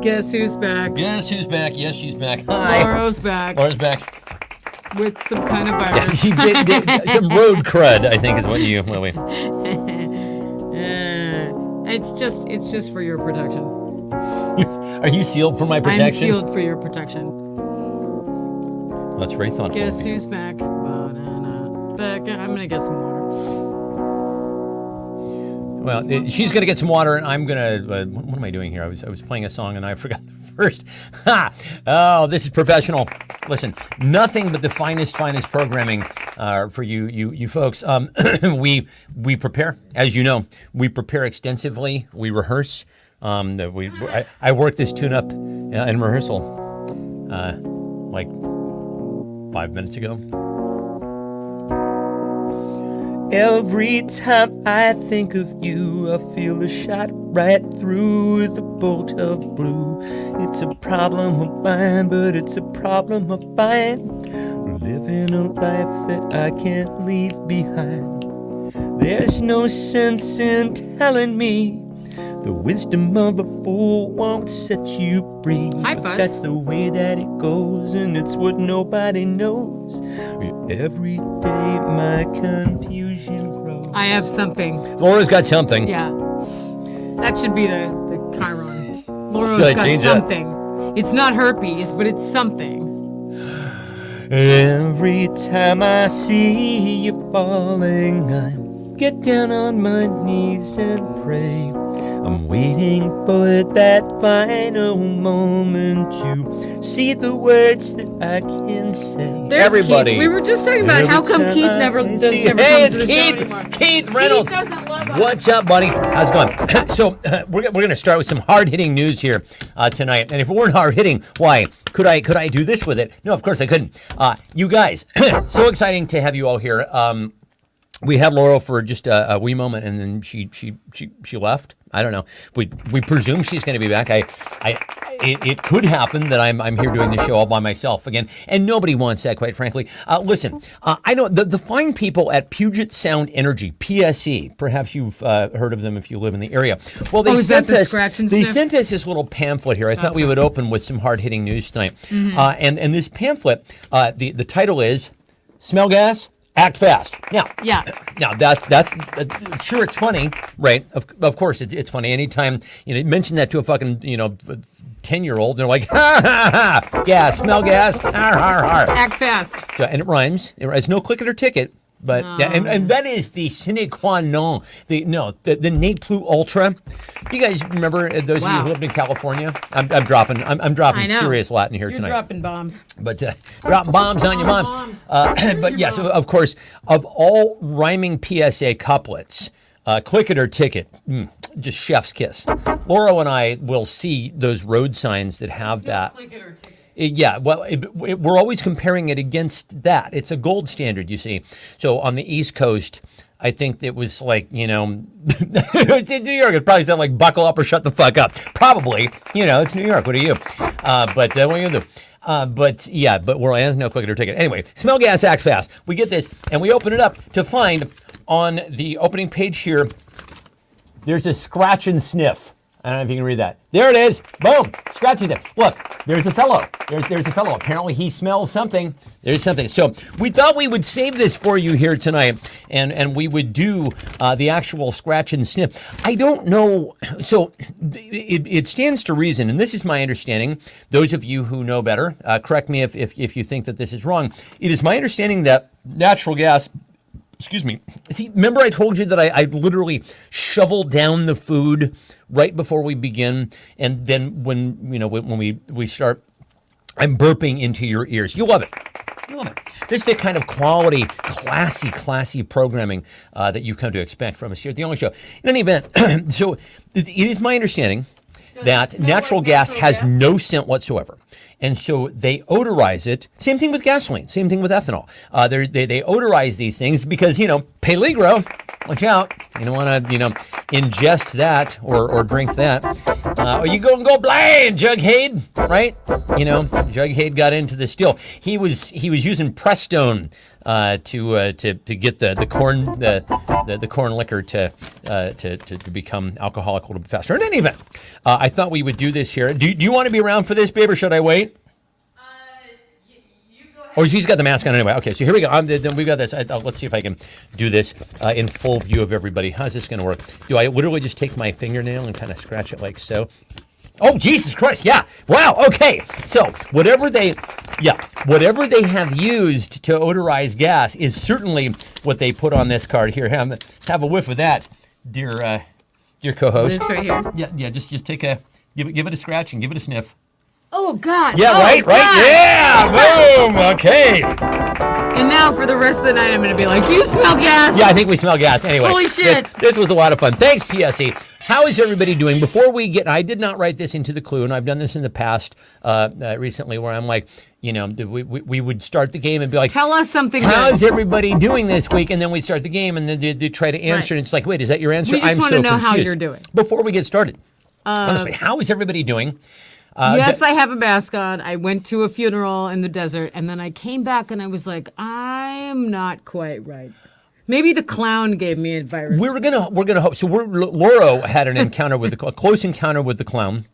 Guess who's back? Guess who's back? Yes, she's back. Hi. Laura's back. Laura's back. With some kind of Yeah, virus. she did some road crud, I think is what you... Well, It's just for your protection. are you sealed for my protection? I'm sealed for your protection. That's very thoughtful. Guess who's back? Back. I'm gonna get some water. Well, she's going to get some water, and I'm going to... what am I doing here? I was playing a song, and I forgot the first. Ha! Oh, this is professional. Listen, nothing but the finest programming for you folks. We prepare, as you know. We prepare extensively. We rehearse. I worked this tune-up in rehearsal like 5 minutes ago. Every time I think of you, I feel a shot right through the bolt of blue. It's a problem of mine, but it's a problem of mine. Living a life that I can't leave behind. There's no sense in telling me the wisdom of a fool won't set you free. Hi, Fuzz. That's the way that it goes, and it's what nobody knows. Every day my confusion grows. I have something. Laura's got something. Yeah. That should be the Chiron. Laura's Should I got change something. It's not herpes, but it's something. Every time I see you falling, I get down on my knees and pray. I'm waiting for that final moment to see the words that I can say. There's Everybody. Keith. We were just talking about how come Keith never Hey, comes it's to the show Keith. anymore. Keith Reynolds. Keith doesn't love us. What's up, buddy? How's it going? So we're going to start with some hard-hitting news here tonight. And if it weren't hard-hitting, why? Could I do this with it? No, of course I couldn't. You guys, so exciting to have you all here. We had Laura for just a wee moment, and then she left. I don't know. We presume she's going to be back. It could happen that I'm here doing the show all by myself again, and nobody wants that, quite frankly. Listen, I know the fine people at Puget Sound Energy, PSE. Perhaps you've heard of them if you live in the area. Well, they sent us this little pamphlet here. I thought we would open with some hard-hitting news tonight. Mm-hmm. And this pamphlet, the title is "Smell Gas, Act Fast." Now that's sure it's funny, right? Of course it's funny. Anytime you mention that to a fucking 10-year-old, they're like, ha ha ha, gas, smell gas, har har har. Act fast. So, and it rhymes. It's no click it or ticket. But yeah, and that is the sine qua non. The ne plus ultra. You guys remember those of you who lived in California? I'm dropping serious Latin here tonight. You're dropping bombs. But dropping bombs on your moms. But yes, of course, of all rhyming PSA couplets, click it or ticket, just chef's kiss. Laura and I will see those road signs that have that. Click it or ticket. Yeah, well, we're always comparing it against that. It's a gold standard, you see. So on the East Coast, I think it was like, it's in New York. It probably sounded like buckle up or shut the fuck up. Probably. It's New York. What are you? But what are you going to do? But we're on no click or ticket. Anyway, smell gas, act fast. We get this, and we open it up to find on the opening page here, there's a scratch and sniff. I don't know if you can read that. There it is. Boom. Scratching it. Look, there's a fellow. There's a fellow. Apparently he smells something. There's something. So we thought we would save this for you here tonight, and we would do the actual scratch and sniff. I don't know. So it stands to reason, and this is my understanding. Those of you who know better, correct me if you think that this is wrong. It is my understanding that natural gas... Excuse me. See, remember I told you that I literally shovel down the food right before we begin, and then when we start, I'm burping into your ears. You love it. You love it. This is the kind of quality, classy programming that you've come to expect from us here at the Only Show. In any event, so it is my understanding that natural gas has no scent whatsoever. And so they odorize it. Same thing with gasoline. Same thing with ethanol. They odorize these things because, peligro, watch out. You don't want to, ingest that or drink that. Or you go blind, Jughead, right? Jughead got into this deal. He was using Prestone to get the corn liquor to become alcoholic a little bit faster. In any event, I thought we would do this here. Do you want to be around for this, babe, or should I wait? You go ahead. Oh, she's got the mask on anyway. Okay, so here we go. We've got this. Let's see if I can do this in full view of everybody. How's this going to work? Do I literally just take my fingernail and kind of scratch it like so? Oh, Jesus Christ, yeah. Wow, okay. So whatever they have used to odorize gas is certainly what they put on this card here. Have a whiff of that, dear co-host. This right here. Yeah, just take give it a scratch and give it a sniff. Oh, God. Yeah, oh, right? God. Yeah, boom, okay. And now for the rest of the night, I'm going to be like, do you smell gas? Yeah, I think we smell gas. Anyway. Holy shit. This was a lot of fun. Thanks, PSE. How is everybody doing? Before we get, I did not write this into the clue, and I've done this in the past recently where I'm like, we would start the game and be like, tell us something how's good. everybody doing this week? And then we start the game, and then they try to answer, and it's like, wait, is that your answer? We just I'm want so to know confused. how you're doing. Before we get started, honestly, how is everybody doing? Yes, I have a mask on. I went to a funeral in the desert, and then I came back, and I was like, I'm not quite right. Maybe the clown gave me a virus. We're gonna hope. So Laura had an encounter with a close encounter with the clown.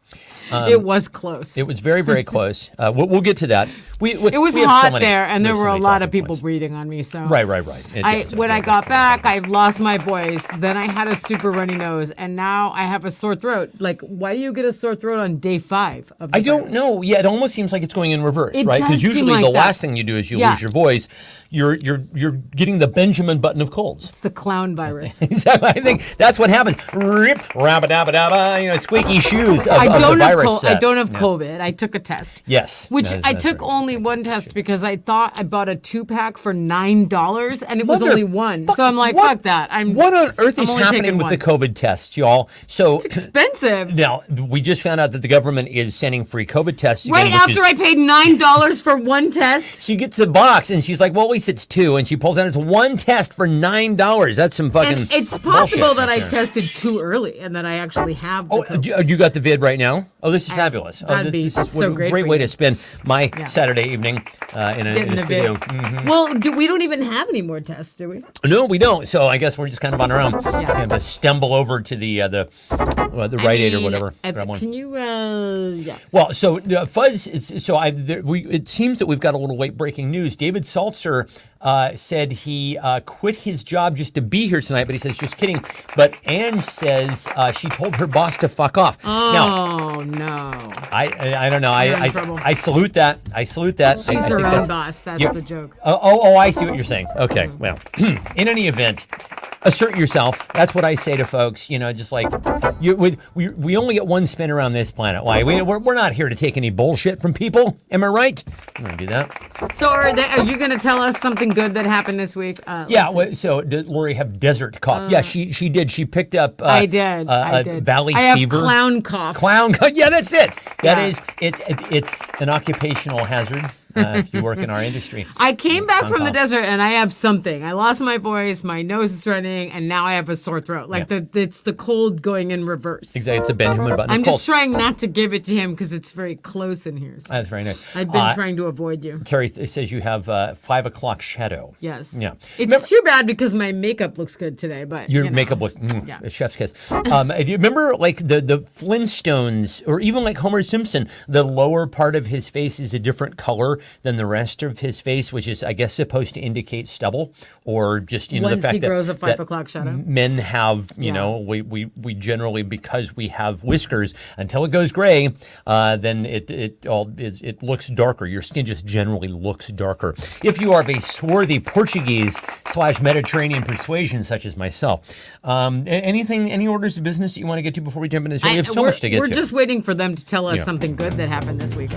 It was close. It was very, very close. We'll get to that. It was hot there, and there were a lot of people breathing on me. So right. When I got back, I lost my voice. Then I had a super runny nose, and now I have a sore throat. Like, why do you get a sore throat on day 5 of the I don't virus? know. Yeah, it almost seems like it's going in reverse, It right? does Because seem usually like the that. last thing you do is you lose your voice. You're getting the Benjamin Button of colds. It's the clown virus. Exactly. I think that's what happens. Rip, rabba dabba dabba. Squeaky shoes of the virus. I don't have COVID. I took a test. Yes. Which That's I took right. only one test because I thought I bought a 2-pack for $9 and it was only one. So I'm like, fuck that. What on earth I'm is only happening taking with one. the COVID tests, y'all? So It's expensive. now we just found out that the government is sending free COVID tests again, Right which after I paid $9 for one test. she gets the box and she's like, well, at least it's 2, and she pulls out it's one test for $9. That's some fucking. And it's possible bullshit that I right there. tested too early and that I actually have the Oh, COVID. you got the vid right now? Oh, this is fabulous. that'd be this is so a great great for way you. to spend my Saturday evening in a Getting the studio. vid. Well, we don't even have any more tests, do we? No, we don't. So I guess we're just kind of on our own. Yeah. Kind of stumble over to the Rite Aid or whatever. Grab one. Can you, yeah. Well, so Fuzz, it seems that we've got a little late breaking news. David Saltzer said he quit his job just to be here tonight, but he says, just kidding. But Ange says she told her boss to fuck off. Oh, no. I don't know. You're in trouble. I salute that. I salute that. I She's think her own that's- boss. That's Yeah. the joke. Oh, I see what you're saying. Okay, well, in any event, assert yourself. That's what I say to folks. Just like we only get one spin around this planet. Why? We're not here to take any bullshit from people. Am I right? I'm gonna do that. So are you going to tell us something good that happened this week? Yeah. So did Lori have desert cough? Yeah, she did. She picked up. I did. Valley I fever. have clown cough. Clown cough. Yeah, that's it. That Yeah. is it's an occupational hazard if you work in our industry. I came back from the cough. desert and I have something. I lost my voice, my nose is running, and now I have a sore throat. Like it's the cold going in reverse. Exactly. It's a Benjamin Button. I'm of just course. trying not to give it to him because it's very close in here. So That's very nice. I've been trying to avoid you. Carrie says you have 5 o'clock shadow. Yes. Yeah. It's too bad because my makeup looks good today, but Your you know. makeup was Yeah. a chef's kiss. Do you remember like the Flintstones or even like Homer Simpson? The lower part of his face is a different color than the rest of his face, which is I guess supposed to indicate stubble or just the Once fact he that grows a 5 that o'clock shadow. men have we generally, because we have whiskers until it goes gray, then it looks darker. Your skin just generally looks darker. If you are of a swarthy Portuguese / Mediterranean persuasion such as myself, any orders of business that you want to get to before we jump into this? We have so much to get We're to. just waiting for them to tell us Yeah. something good that happened this week.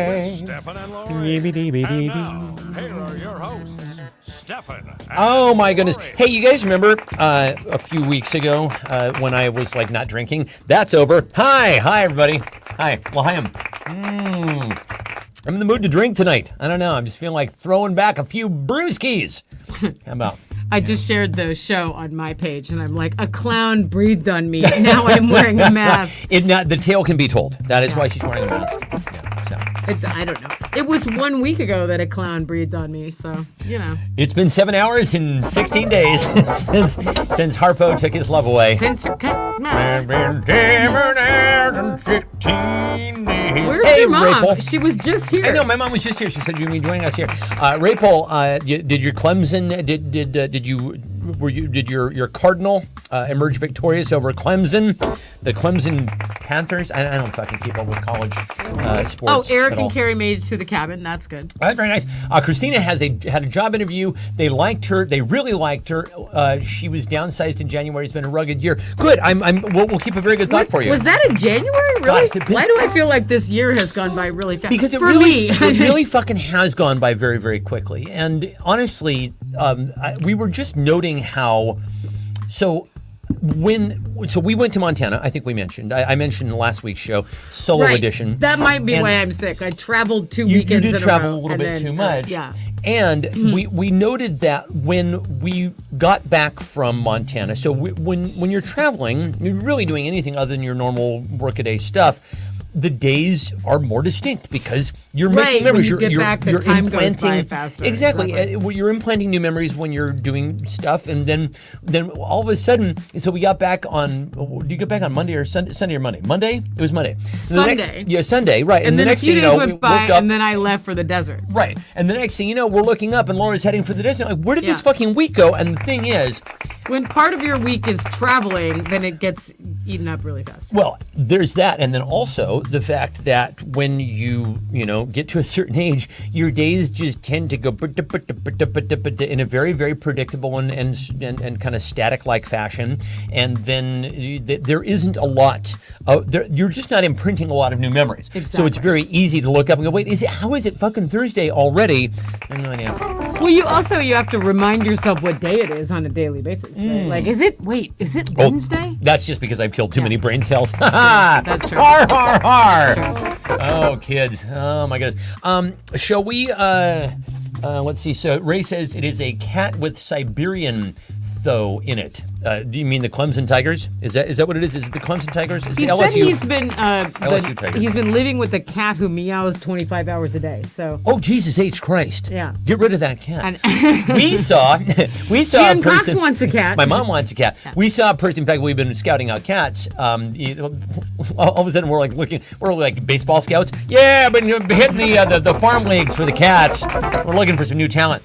Stefan and Laurie. Here are your hosts, Stefan. And Oh my goodness! Laurie. Hey, you guys remember a few weeks ago when I was like not drinking? That's over. Hi everybody. Hi, L'chaim. I'm in the mood to drink tonight. I don't know. I'm just feeling like throwing back a few brewskis. How about? I just shared the show on my page, and I'm like, a clown breathed on me. Now I'm wearing a mask. The tale can be told. That is why she's wearing a mask. Yeah, so. I don't know. It was 1 week ago that a clown breathed on me, so, you know. It's been 7 hours and 16 days since Harpo took his love away. Since it cut It's been 7 hours and 16 days. Where's Hey, your mom? Rapol. She was just here. I know, my mom was just here. She said you'd be joining us here. Rapol, did your Clemson did your Cardinal emerge victorious over Clemson? The Clemson Panthers? I don't fucking keep up with college sports. Oh, Eric at all. and Carrie made it to the cabin. That's good. That's very nice. Christina had a job interview. They liked her. They really liked her. She was downsized in January. It's been a rugged year. Good. We'll keep a very good thought for you. Was that in January? Really? God, has it been- Why do I feel like this year has gone by really fast? Because it for really, me. it really fucking has gone by very, very quickly. And honestly, we were just noting how. So we went to Montana. I think we mentioned. I mentioned in last week's show, solo Right. edition. That might be And why I'm sick. I traveled two you weekends did in travel a row, a little and bit then, too much. yeah. And we noted that when we got back from Montana, so when you're traveling, you're really doing anything other than your normal workaday stuff. The days are more distinct because you're Right, making memories. when you get back, the you're time goes implanting by faster. Exactly. Exactly. You're implanting new memories when you're doing stuff, and then all of a sudden, so we got back on. Did you get back on Monday or Sunday or Monday? Monday. It was Monday. Sunday. Sunday. Right. And then the a next few thing days you know, we went by, woke up. and then I left for the deserts. Right. And the next thing you know, we're looking up and Laura's heading for the desert. Like, where did this Yeah. fucking week go? And the thing is, When part of your week is traveling, then it gets eaten up really fast. well, there's that. And then also the fact that when you get to a certain age, your days just tend to go in a very, very predictable and kind of static-like fashion. And then there isn't a lot. You're just not imprinting a lot of new memories. So it's Exactly. very easy to look up and go, wait, how is it fucking Thursday already? I have no idea. Well, you have to remind yourself what day it is on a daily basis, right? Like, is it Wednesday? That's just because I've killed too many brain cells. That's true. Har, har, har. That's true. Oh, kids. Oh, my goodness. Shall we, let's see. So Ray says it is a cat with Siberian though in it. Do you mean the Clemson Tigers? Is that what it is? Is it the Clemson Tigers? It's He the said LSU. he's been Tigers. living with a cat who meows 25 hours a day. So Oh, Jesus H. Christ. Yeah. Get rid of that cat. And- we saw Jan a Cox person. wants a cat. My mom wants a cat. We saw a person. In fact, we've been scouting out cats. All of a sudden, we're like baseball scouts. Yeah, but hitting the farm leagues for the cats. We're looking for some new talent.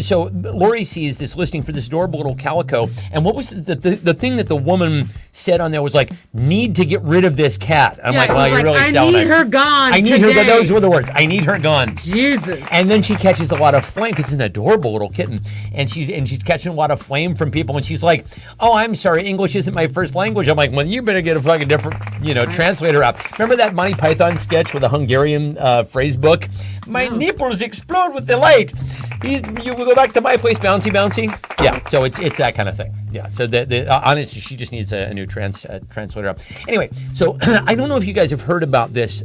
So Lori sees this listing for this adorable little calico, and what was the thing that the woman said on there was like, need to get rid of this cat. I'm like, it well, was you're like, really I selling need it. her gone I need her. today. Those were the words. I need her gone. Jesus. And then she catches a lot of flame because it's an adorable little kitten, and she's catching a lot of flame from people, and she's like, "Oh, I'm sorry, English isn't my first language." I'm like, "Well, you better get a fucking different, translator up." Remember that Monty Python sketch with a Hungarian phrase book? My nipples explode with delight. You will go back to my place, bouncy, bouncy. Yeah, so it's that kind of thing. Yeah, so honestly, she just needs a new translator up. Anyway, so I don't know if you guys have heard about this.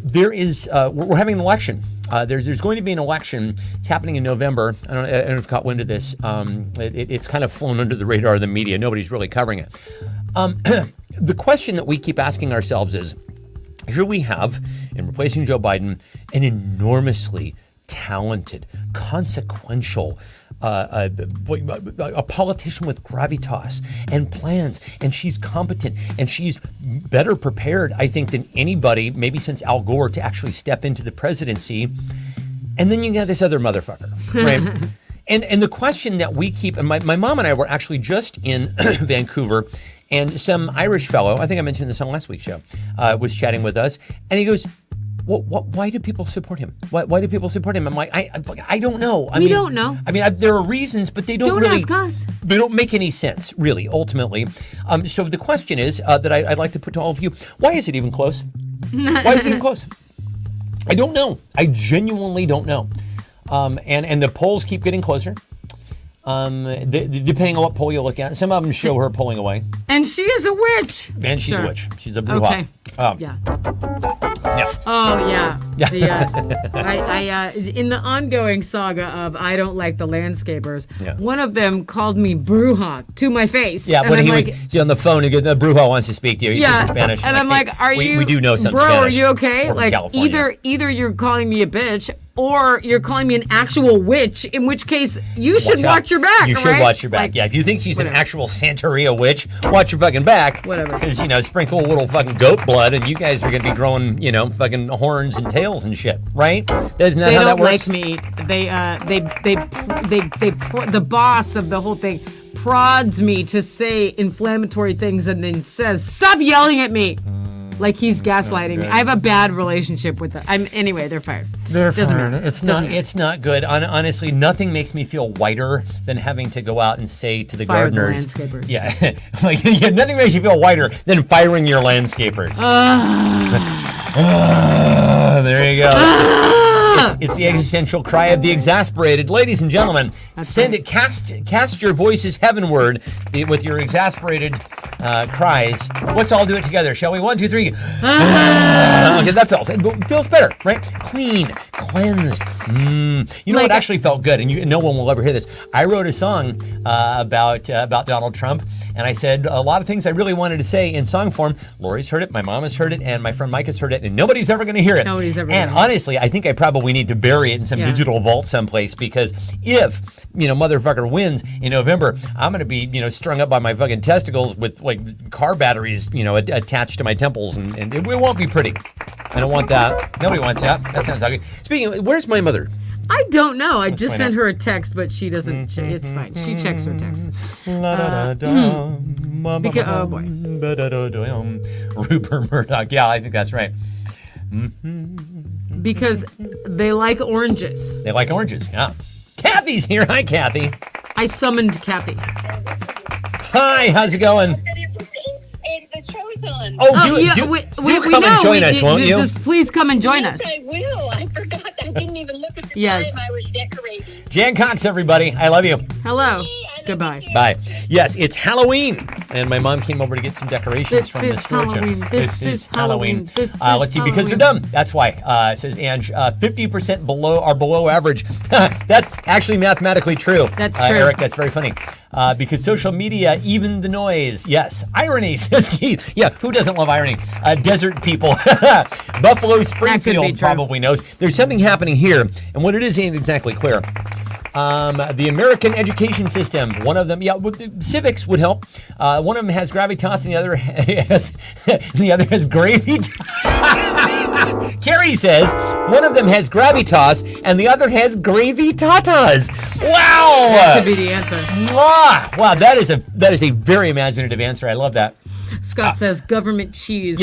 There is we're having an election. There's going to be an election. It's happening in November. I don't know if you've caught wind of this. It's kind of flown under the radar of the media. Nobody's really covering it. The question that we keep asking ourselves is, here we have, in replacing Joe Biden, an enormously talented, consequential, a politician with gravitas and plans, and she's competent, and she's better prepared, I think, than anybody, maybe since Al Gore, to actually step into the presidency. And then you got this other motherfucker, right? And the question that we keep, and my mom and I were actually just in Vancouver, and some Irish fellow, I think I mentioned this on last week's show, was chatting with us, and he goes, why do people support him? Why do people support him? I'm like, I don't know. We don't know. I mean, there are reasons, but they don't Don't really. ask us. They don't make any sense, really, ultimately. So the question is that I'd like to put to all of you: why is it even close? Why is it even close? I don't know. I genuinely don't know. And the polls keep getting closer. Depending on what poll you look at, some of them show her pulling away. And she is a witch. And she's Sure. a witch. She's a bruja. Okay. Oh. Yeah. Yeah. Oh yeah. In the ongoing saga of I don't like the landscapers, Yeah. one of them called me bruja to my face. Yeah, And when I'm he like, was on the phone, the Bruja wants to speak to you. He yeah, speaks Spanish. and I'm like, hey, are you? We do know some bro, Spanish. are you okay? We're from Like California. either you're calling me a bitch or you're calling me an actual witch. In which case, you should out. watch your back. You should right? watch your back. Like, Yeah, if you think she's whatever. an actual Santeria witch, watch your fucking back. Whatever. Because, sprinkle a little fucking goat blood and you guys are going to be growing, fucking horns and tails and shit, right? Isn't that They how that don't works? like me. The boss of the whole thing prods me to say inflammatory things and then says, "Stop yelling at me." Like he's gaslighting me. I have a bad relationship with them. Anyway, they're fired. Doesn't matter. It's not good. Honestly, nothing makes me feel whiter than having to go out and say to the Fire the gardeners. landscapers. Yeah, nothing makes you feel whiter than firing your landscapers. There you go. It's the existential cry of the exasperated. Ladies and gentlemen, send it. Cast your voices heavenward with your exasperated cries. Let's all do it together, shall we? 1, 2, 3. Okay, that feels better, right? Clean, cleansed. You know what actually felt good, and no one will ever hear this. I wrote a song about Donald Trump, and I said a lot of things I really wanted to say in song form. Lori's heard it, my mom has heard it, and my friend Mike has heard it, and nobody's ever going to hear it. Nobody's ever And gonna hear it. honestly, I think I probably need to bury it in some digital vault someplace, because if motherfucker wins in November, I'm going to be strung up by my fucking testicles with like car batteries attached to my temples, and it won't be pretty. I don't want that. Nobody wants that. That sounds ugly. Speaking of, where's my mother? I don't know. I just find sent out. her a text, but she doesn't. It's fine. She checks her text. Because, oh boy. Rupert Murdoch. Yeah, I think that's right. Because they like oranges. They like oranges. Yeah. Kathy's here. Hi, Kathy. I summoned Kathy. Hi. How's it going? The show's on. Oh, yeah, do we come know. and join us, won't you? Just please come and join Yes, us. I will. I forgot. I didn't even look at the Yes. time I was decorating. Jan Cox, everybody. I love you. Hello. Hey, I love Goodbye. you too. Bye. Yes, it's Halloween, and my mom came over to get some decorations This from is the storage room. Halloween. This is Halloween. This is Let's see, because they're dumb. That's why. Says Ange, 50% below average. That's actually mathematically true. That's true. Eric, that's very funny. Because social media, even the noise. Yes, irony, says Keith. Yeah, who doesn't love irony? Desert people. Buffalo Springfield true. probably knows. There's something happening here, and what it is ain't exactly clear. The American education system, one of them, civics would help. One of them has gravitas, and the other has gravy. Carrie says one of them has gravitas, and the other has gravy tatas. Wow! That could be the answer. Mwah! Wow, that is a very imaginative answer. I love that. Scott says government cheese.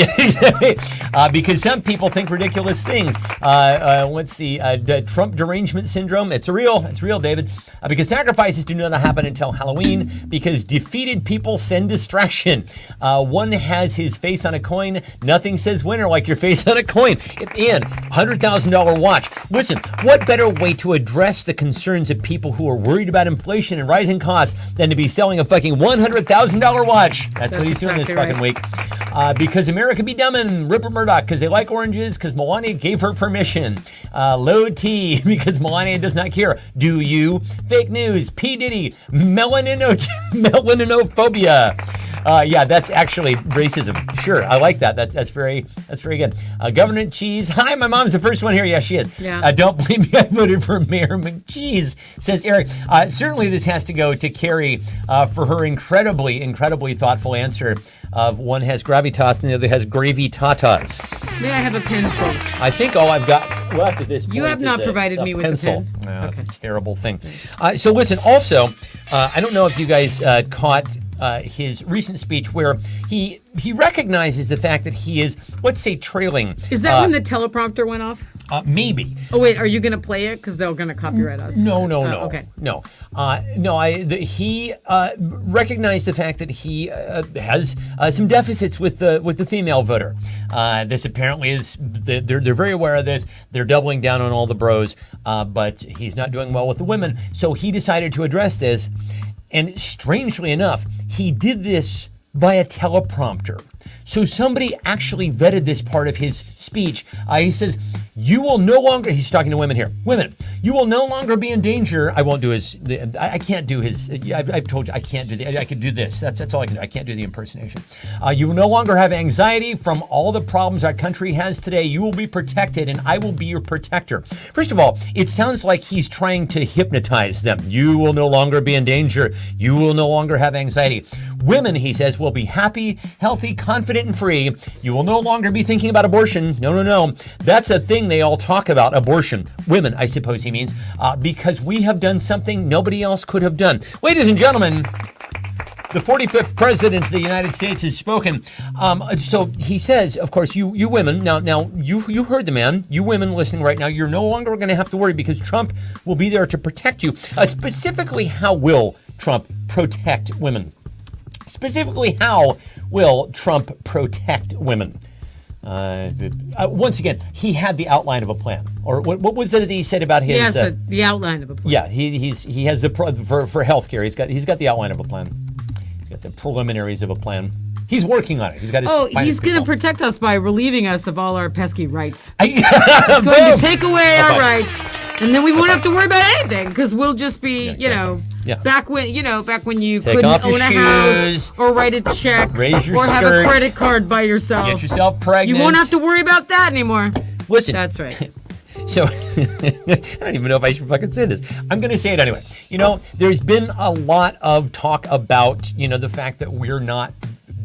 Because some people think ridiculous things. Let's see, the Trump derangement syndrome. It's real, David. Because sacrifices do not happen until Halloween. Because defeated people send distraction. One has his face on a coin. Nothing says winner like your face on a coin. And $100,000 watch. Listen, what better way to address the concerns of people who are worried about inflation and rising costs than to be selling a fucking $100,000 watch? That's what he's doing this exactly fucking week. Because America be dummin', Rupert Murdoch, because they like oranges, because Melania gave her permission. Low T, because Melania does not care. Do you? Fake news. P. Diddy, melaninophobia. Yeah, that's actually racism. Sure, I like that. That's very good. Government cheese. Hi, my mom's the first one here. Yes, she is. Yeah. Don't blame me. I voted for Mayor McCheese, says Eric. Certainly, this has to go to Carrie for her incredibly thoughtful answer of one has gravitas and the other has gravy tatas. May I have a pen, please? I think all I've got left at this point You have is not a provided me with a pencil. pen. That's a terrible thing. So listen, also, I don't know if you guys caught his recent speech where he recognizes the fact that he is, let's say, trailing. Is that when the teleprompter went off? Maybe. Oh wait, are you going to play it? Because they're going to copyright us. No. Okay. No. He recognized the fact that he has some deficits with the female voter. This apparently is they're very aware of this. They're doubling down on all the bros, but he's not doing well with the women. So he decided to address this, and strangely enough, he did this via teleprompter. So somebody actually vetted this part of his speech. He says, you will no longer, he's talking to women here, women, you will no longer be in danger. I won't do I can't do his, I've told you, I can't do I can do this. That's all I can do. I can't do the impersonation. You will no longer have anxiety from all the problems our country has today. You will be protected and I will be your protector. First of all, it sounds like he's trying to hypnotize them. You will no longer be in danger. You will no longer have anxiety. Women, he says, will be happy, healthy, confident, and free. You will no longer be thinking about abortion. No. That's a thing they all talk about, abortion. Women, I suppose he means, because we have done something nobody else could have done. Ladies and gentlemen, the 45th president of the United States has spoken. So he says, of course, you women, now you heard the man, you women listening right now, you're no longer going to have to worry because Trump will be there to protect you. Specifically, how will Trump protect women? Specifically, how will Trump protect women? Once again, he had the outline of a plan. Or what was it that he said about his? Yes, the outline of a plan. Yeah, he has the for healthcare. He's got the outline of a plan. He's got the preliminaries of a plan. He's working on it. He's got his. He's going to protect us by relieving us of all our pesky rights. He's going to take away our rights, and then we won't have to worry about anything because we'll just be, back when you Take couldn't off your own a shoes, house or write a check raise your or have a skirts, credit card by yourself. Get yourself pregnant. You won't have to worry about that anymore. Listen. That's right. So, I don't even know if I should fucking say this. I'm going to say it anyway. There's been a lot of talk about, the fact that we're not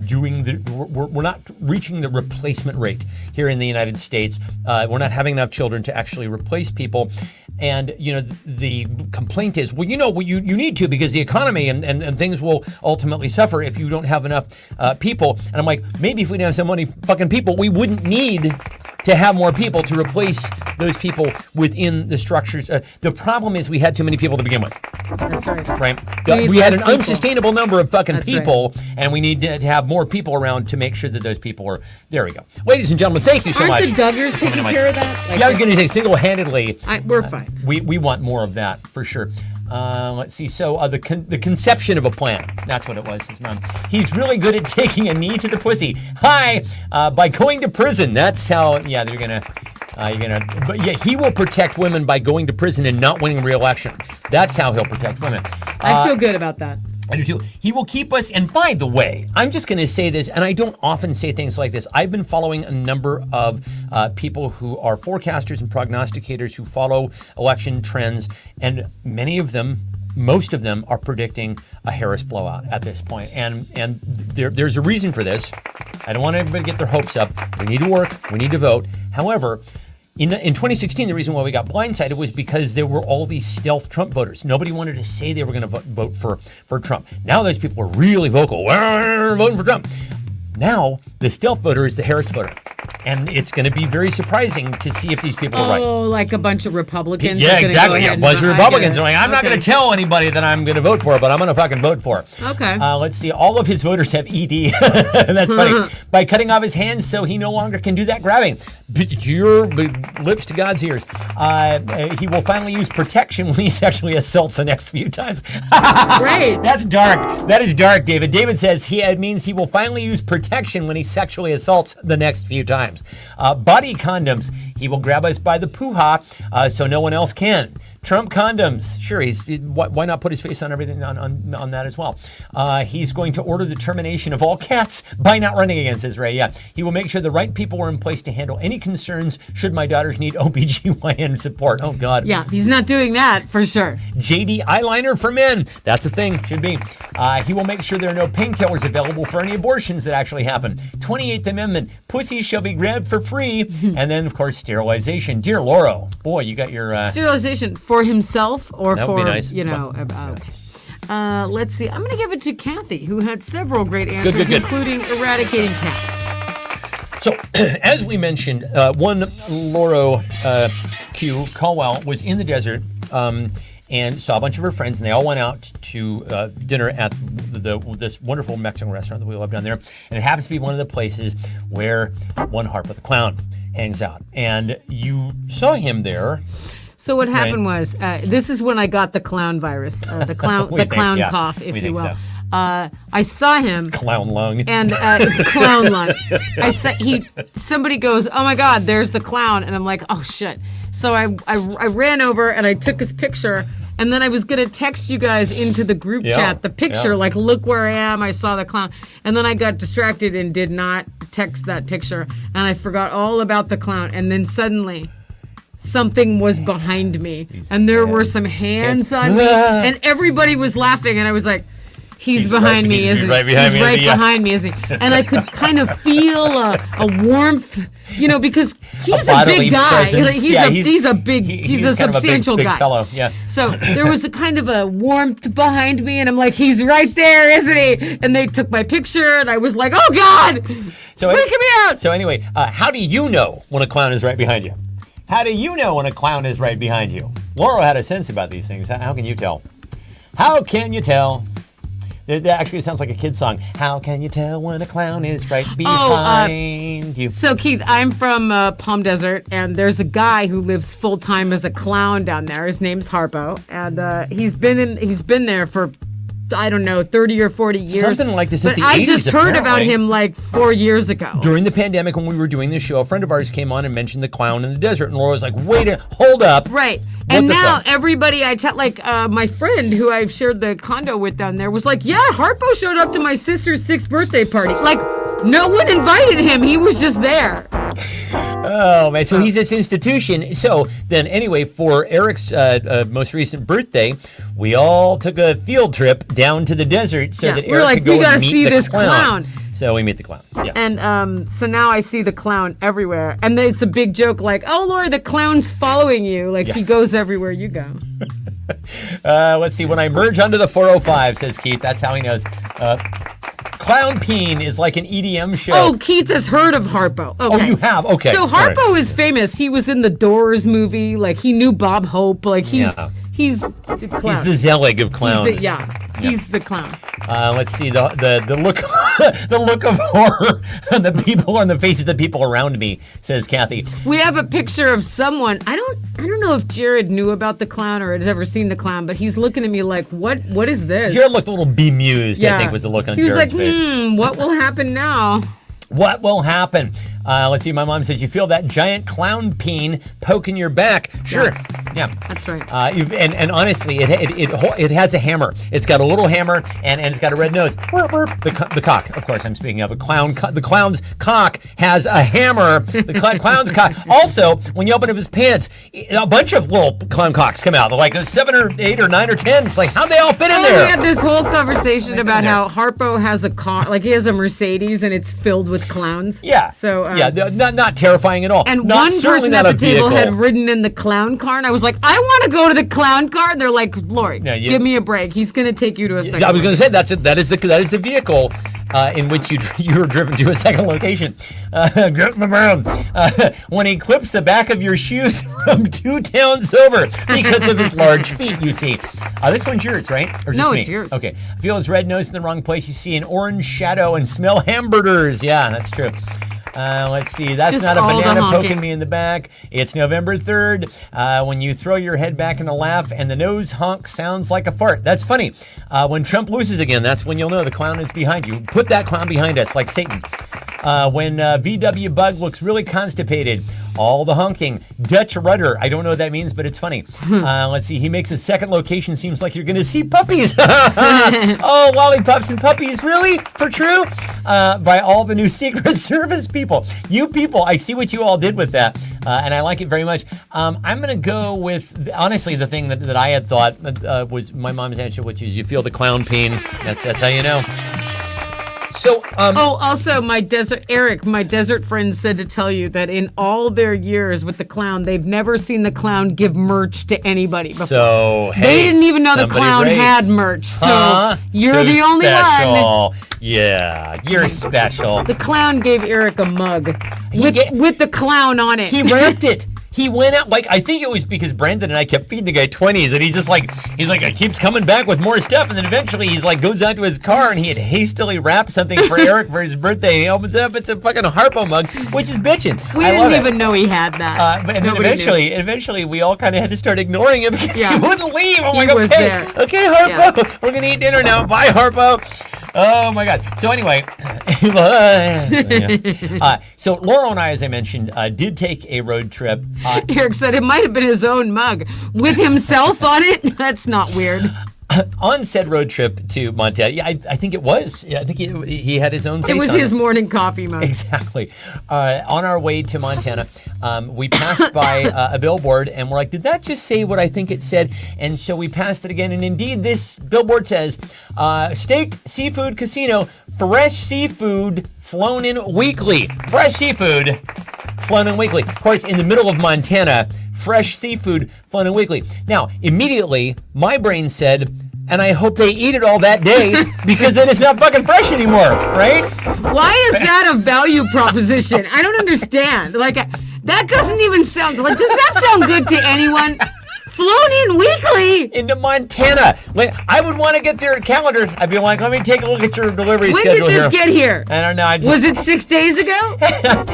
we're not reaching the replacement rate here in the United States. We're not having enough children to actually replace people. And, the complaint is, you need to because the economy and things will ultimately suffer if you don't have enough people. And I'm like, maybe if we didn't have so many fucking people, we wouldn't need to have more people to replace those people within the structures. The problem is we had too many people to begin with. That's right. Right? We had an unsustainable number of fucking That's people, and we need to have more people around to make sure that those people are. There we go. Ladies and gentlemen, thank you so much. Aren't the Duggars taking care of that? I was going to say single-handedly. We're fine. We want more of that for sure. Let's see. So the conception of a plan. That's what it was. His mom. He's really good at taking a knee to the pussy. By going to prison. That's how. Yeah, they're gonna. But yeah, he will protect women by going to prison and not winning re-election. That's how he'll protect women. I feel good about that. I do too. He will keep us, and by the way, I'm just going to say this, and I don't often say things like this. I've been following a number of people who are forecasters and prognosticators who follow election trends, and most of them are predicting a Harris blowout at this point. And there's a reason for this. I don't want everybody to get their hopes up. We need to work. We need to vote. However, in 2016, the reason why we got blindsided was because there were all these stealth Trump voters. Nobody wanted to say they were going to vote for Trump. Now those people are really vocal. We're voting for Trump. Now the stealth voter is the Harris voter. And it's going to be very surprising to see if these people are right. Oh, like a bunch of Republicans. Yeah, exactly. Yeah, a bunch of Republicans are like, I'm not going to tell anybody that I'm going to vote for, but I'm going to fucking vote for it. Okay. Let's see. All of his voters have ED. That's funny. By cutting off his hands so he no longer can do that grabbing. Your lips to God's ears. He will finally use protection when he sexually assaults the next few times. Great. That's dark. That is dark, David. David says it means he will finally use protection when he sexually assaults the next few times. Body condoms. He will grab us by the poo-ha so no one else can. Trump condoms. Sure, why not put his face on everything on that as well? He's going to order the termination of all cats by not running again, says Ray. Yeah, he will make sure the right people are in place to handle any concerns should my daughters need OBGYN support. Oh, God. Yeah, he's not doing that for sure. JD eyeliner for men. That's a thing. Should be. He will make sure there are no painkillers available for any abortions that actually happen. 28th Amendment. Pussies shall be grabbed for free. And then, of course, sterilization. Dear Lauro. Boy, you got your... sterilization for himself or that would for, be nice. Okay. Let's see. I'm going to give it to Kathy, who had several great answers, Good. including eradicating cats. So, as we mentioned, one Lauro Q. Caldwell was in the desert and saw a bunch of her friends, and they all went out to dinner at this wonderful Mexican restaurant that we love down there. And it happens to be one of the places where one Harpo the Clown hangs out. And you saw him there. So what happened was, this is when I got the clown virus, the clown We think, yeah, cough, if we you think will. I saw him. Clown lung. And clown lung. Somebody goes, "Oh my God, there's the clown," and I'm like, "Oh shit!" So I ran over and I took his picture, and then I was gonna text you guys into the group chat the picture, like, look where I am. I saw the clown, and then I got distracted and did not text that picture, and I forgot all about the clown, and then suddenly something was behind me, and there were some hands on me, and everybody was laughing, and I was like, he's behind me, isn't he? He's right behind me, isn't he? And I could kind of feel a warmth, because he's a big guy. He's a substantial big guy. Fellow. Yeah. So there was a kind of a warmth behind me, and I'm like, he's right there, isn't he? And they took my picture, and I was like, oh God, it's freaking me out. So anyway, how do you know when a clown is right behind you? How do you know when a clown is right behind you? Laurel had a sense about these things. How can you tell? How can you tell? That actually sounds like a kid's song. How can you tell when a clown is right behind you? So Keith, I'm from Palm Desert, and there's a guy who lives full time as a clown down there. His name's Harpo, and he's been there for, I don't know, 30 or 40 years. Something like this at but the 80s, I just heard about apparently. him like 4 years ago. During the pandemic, when we were doing this show, a friend of ours came on and mentioned the clown in the desert, and Laura was like, hold up. Right. What And the now fuck? everybody my friend who I've shared the condo with down there was like, yeah, Harpo showed up to my sister's 6th birthday party. Like, no one invited him. He was just there. Oh, man. So he's this institution. So then anyway, for Eric's most recent birthday, we all took a field trip down to the desert so that we're Eric like, could go we gotta and meet see the this clown. clown. So we meet the clown. Yeah. And so now I see the clown everywhere. And it's a big joke like, oh, Laura, the clown's following you. Like, he goes everywhere you go. Let's see. When I merge onto the 405, says Keith, that's how he knows. Clown Peen is like an EDM show. Oh, Keith has heard of Harpo. Okay. Oh, you have? Okay. So All Harpo right. is famous. He was in the Doors movie. Like, he knew Bob Hope. Like, he's the clown. He's the Zelig of clowns. He's the clown. Let's see the look the look of horror on the people on the faces of the people around me, says Kathy. We have a picture of someone. I don't know if Jared knew about the clown or has ever seen the clown, but he's looking at me like, what is this? Jared looked a little bemused, I think was the look on Jared's face. He was like, what will happen now? What will happen? Let's see. My mom says you feel that giant clown peen poking your back. Sure. Yeah. That's right. And honestly, it has a hammer. It's got a little hammer and it's got a red nose. The cock, of course, I'm speaking of a clown. The clown's cock has a hammer. The clown's cock. Also, when you open up his pants, a bunch of little clown cocks come out. They're like 7 or 8 or 9 or 10. It's like, how'd they all fit in there? We had this whole conversation about how Harpo has a car, like he has a Mercedes and it's filled with clowns. Yeah. So not terrifying at all. And not, one person not at the table vehicle. had ridden in the clown car, and I was like, I want to go to the clown car. And they're like, Lori, give me a break. He's going to take you to a second. I was going to say that is the vehicle in which you were driven to a second location. When he clips the back of your shoes from 2 towns over because of his large feet, you see. This one's yours, right? Or just No, me? it's yours. Okay. Feel his red nose in the wrong place. You see an orange shadow and smell hamburgers. Yeah, that's true. Let's see. That's Just not a all the banana honking. poking me in the back. It's November 3rd. When you throw your head back in a laugh and the nose honk sounds like a fart. That's funny. When Trump loses again, that's when you'll know the clown is behind you. Put that clown behind us like Satan. When VW Bug looks really constipated, all the honking. Dutch rudder. I don't know what that means, but it's funny. Let's see. He makes a second location. Seems like you're going to see puppies. Oh, lollipops and puppies. Really? For true? By all the new Secret Service people. You people, I see what you all did with that, and I like it very much. I'm going to go with, honestly, the thing that I had thought was my mom's answer, which is you feel the clown pain. That's how you know. So, also, my desert friend said to tell you that in all their years with the clown, they've never seen the clown give merch to anybody before. So, hey, they didn't even know the clown race. had merch. So you're Too the only special. one. Yeah, you're special. The clown gave Eric a mug with the clown on it. He wrapped it. He went out, like, I think it was because Brandon and I kept feeding the guy 20s, and he's like, it keeps coming back with more stuff, and then eventually he's like, goes out to his car, and he had hastily wrapped something for Eric for his birthday. He opens it up, it's a fucking Harpo mug, which is bitching. We I didn't love it. even know he had that. But and then Nobody knew. eventually, we all kind of had to start ignoring him because Yeah. he wouldn't leave. I'm He like, was okay, there. okay, Harpo, we're gonna eat dinner now. Bye, Harpo. Oh my God. So anyway, so Laurel and I, as I mentioned, did take a road trip. Eric said it might have been his own mug with himself on it. That's not weird. On said road trip to Montana. Yeah, I think it was. Yeah, I think he had his own face It was on his morning coffee mug. Exactly. On our way to Montana, we passed by a billboard, and we're like, did that just say what I think it said? And so we passed it again, and indeed, this billboard says, Steak Seafood Casino, fresh seafood flown in weekly. Fresh seafood flown in weekly. Of course, in the middle of Montana, fresh seafood flown in weekly. Now, immediately, my brain said, and I hope they eat it all that day because then it's not fucking fresh anymore, right? Why is that a value proposition? I don't understand. Like, that doesn't even sound, like, does that sound good to anyone? Flown in weekly? Into Montana. I would want to get their calendar. I'd be like, let me take a look at your delivery When schedule did this get here? I don't know. Was it 6 days ago?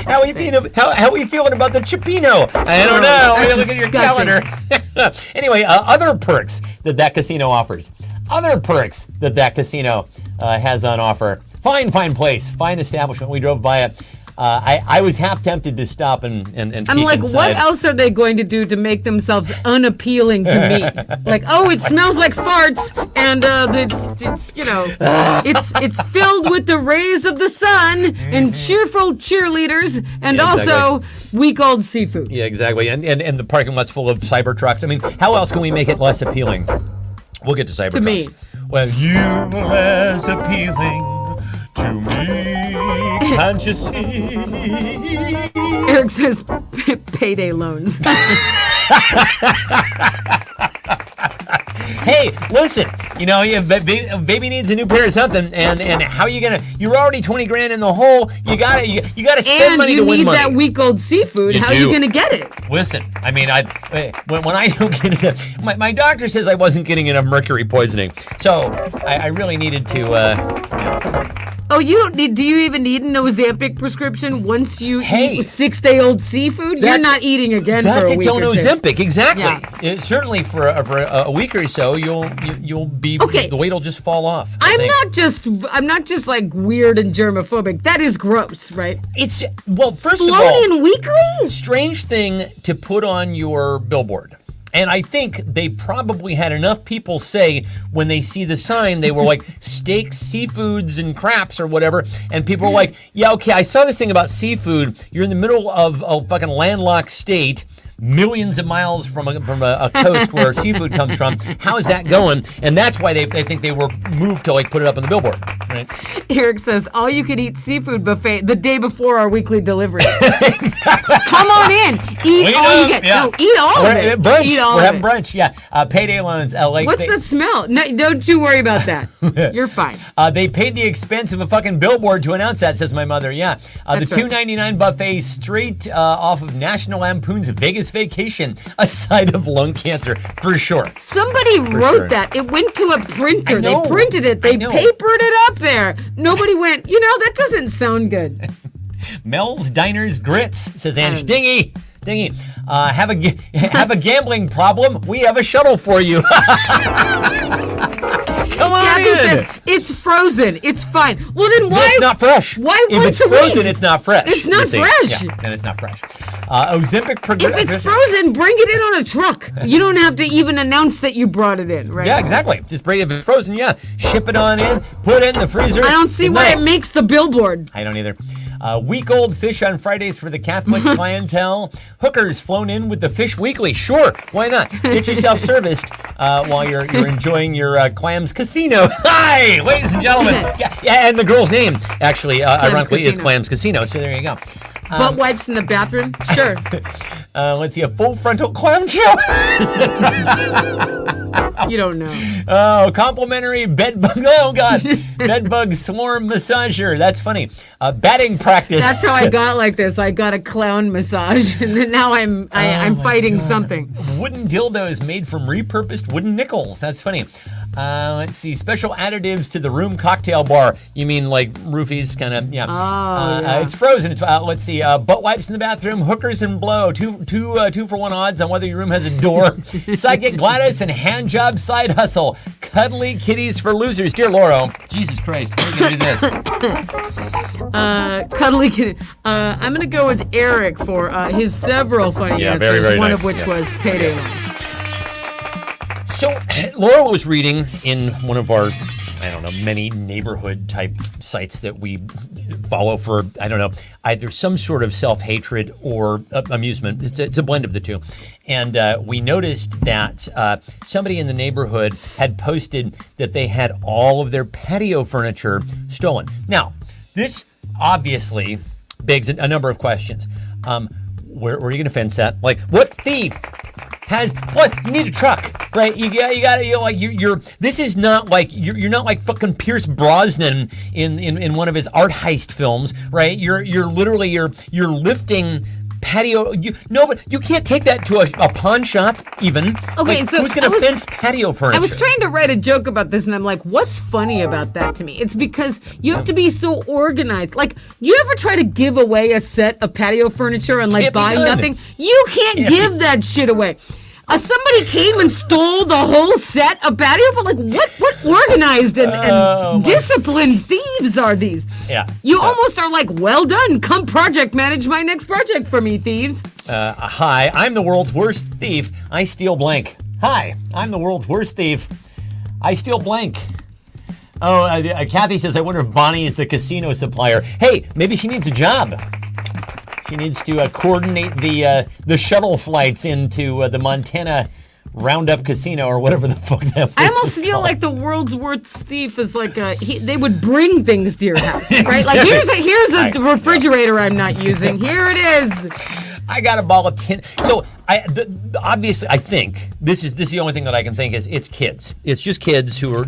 How are we feeling about the Chipino? I don't know. Let me look at your disgusting. calendar. Anyway, other perks that casino offers. Other perks that casino has on offer. Fine place. Fine establishment. We drove by it. I was half tempted to stop and I'm peek like, inside. what else are they going to do to make themselves unappealing to me? Like, oh, it smells like farts, and it's you know, it's filled with the rays of the sun and cheerful cheerleaders, and Yeah, also week-old seafood. Yeah, exactly. And the parking lot's full of Cybertrucks. I mean, how else can we make it less appealing? We'll get to Cybertrucks. To me. Well, you are less appealing to me. Can't you see? Eric says payday loans. Hey, listen. You know, baby needs a new pair of something, and how are you gonna? You're already 20 grand in the hole. You gotta spend And money you to win need money. that week-old seafood. You How are do. you going to get it? Listen, I mean, when I don't get it, my doctor says I wasn't getting enough mercury poisoning, so I really needed to. Oh, you don't need. Do you even need an Ozempic prescription once you Hey. eat 6-day-old seafood? You're That's- not eating again That's for a its week own or two. Ozempic, exactly. Yeah. Certainly for a week or so, you'll be Okay. the weight will just fall off. I I'm think. not just like weird and germophobic. That is gross, right? It's first of all, Flown in weekly? strange thing to put on your billboard. And I think they probably had enough people say when they see the sign, they were like steaks, seafoods, and craps or whatever. And people were like, yeah, okay, I saw this thing about seafood. You're in the middle of a fucking landlocked state, millions of miles from a coast where seafood comes from. How is that going? And that's why they think they were moved to like put it up on the billboard. Right? Eric says, all you can eat seafood buffet the day before our weekly delivery. Come on in. Eat all you get. Yeah. No, eat all We're of it. at brunch. Eat all We're of having it. brunch. Yeah. Payday loans. What's that smell? No, don't you worry about that. You're fine. They paid the expense of a fucking billboard to announce that, says my mother. Yeah. The That's right. $2.99 buffet straight off of National Lampoon's Vegas Vacation, a side of lung cancer, for sure. Somebody wrote sure. that. It went to a printer. I know. They printed it. They I know. papered it up there. Nobody went, that doesn't sound good. Mel's Diners Grits, says Ange. Dingy. Have a gambling problem? We have a shuttle for you. Come on Kathy in. says, it's frozen. It's fine. Well, then why? It's not fresh. Why If once it's a frozen, week? it's not fresh. It's not you see. fresh. Yeah, then it's not fresh. Ozempic If it's frozen, bring it in on a truck. You don't have to even announce that you brought it in, right? Yeah, exactly. Just bring it if it's frozen. Yeah, ship it on in. Put it in the freezer. I don't see why it makes the billboard. I don't either. Week-old fish on Fridays for the Catholic clientele. Hookers flown in with the Fish Weekly. Sure, why not? Get yourself serviced while you're enjoying your Clams Casino. Hi, ladies and gentlemen. Yeah, and the girl's name actually, ironically, is Casino. Clams Casino. So there you go. Butt wipes in the bathroom? Sure. Let's see, a full frontal clown show. You don't know. Oh, complimentary bed bug. Oh God, bed bug swarm massager. That's funny. Batting practice. That's how I got like this. I got a clown massage, and then now I'm fighting something. Wooden dildos made from repurposed wooden nickels. That's funny. Let's see. Special additives to the room cocktail bar. You mean like roofies, kind of? Yeah. Yeah. It's frozen. It's, let's see. Butt wipes in the bathroom. Hookers and blow. Two for one odds on whether your room has a door. Psychic Gladys and hand job side hustle. Cuddly kitties for losers. Dear Lauro. Jesus Christ. How are you gonna do this? Cuddly kitty. I'm gonna go with Eric for his several funny Yeah, answers. very, very one nice. of which Yeah. was payday loans. So, Laura was reading in one of our, I don't know, many neighborhood type sites that we follow for, I don't know, either some sort of self-hatred or amusement. It's a blend of the two. And we noticed that somebody in the neighborhood had posted that they had all of their patio furniture stolen. Now, this obviously begs a number of questions. Where are you going to fence that? Like, what thief has? Plus, you need a truck, right? You got like you're. This is not like you're not like fucking Pierce Brosnan in one of his art heist films, right? You're literally you're lifting patio. But you can't take that to a pawn shop even. Okay, Like, so who's going to fence patio furniture? I was trying to write a joke about this, and I'm like, what's funny about that to me? It's because you have to be so organized. Like, you ever try to give away a set of patio furniture and like Can't be buy done. nothing? You can't give that shit away. Somebody came and stole the whole set of patio, but like, what organized and disciplined thieves are these? Yeah, You so- almost are like, well done. Come project manage my next project for me, thieves. Hi, I'm the world's worst thief. I steal blank. Hi, I'm the world's worst thief. I steal blank. Oh, Kathy says, I wonder if Bonnie is the casino supplier. Hey, maybe she needs a job. She needs to coordinate the shuttle flights into the Montana Roundup Casino or whatever the fuck that was. I almost feel like the world's worst thief is like they would bring things to your house, right? Like here's a refrigerator I'm not using. Here it is. I got a ball of tin. So obviously, I think this is the only thing that I can think is it's kids. It's just kids who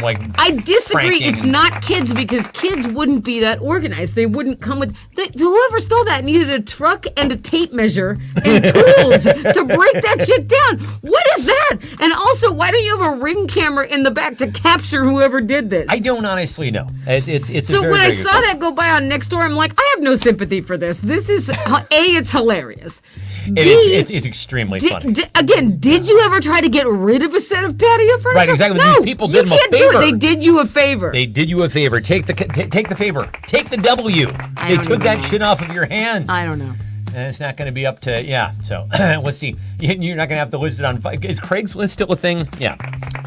like. I disagree. pranking. It's not kids because kids wouldn't be that organized. They wouldn't come with. Whoever stole that needed a truck and a tape measure and tools to break that shit down. What is that? And also, why don't you have a Ring camera in the back to capture whoever did this? I don't honestly know. It's So a very, when I very good saw question. that go by on Nextdoor, I'm like, I have no sympathy for this. This is it's hilarious. It's extremely funny. Did you ever try to get rid of a set of patio furniture? Right, exactly. No, These people did them a you can't do favor. it. They did you a favor. They did you a favor. Take the favor. Take the W. I They don't took that know. shit off of your hands. I don't know. And it's not going to be up to So let's see. You're not going to have to list it on. Is Craigslist still a thing? Yeah.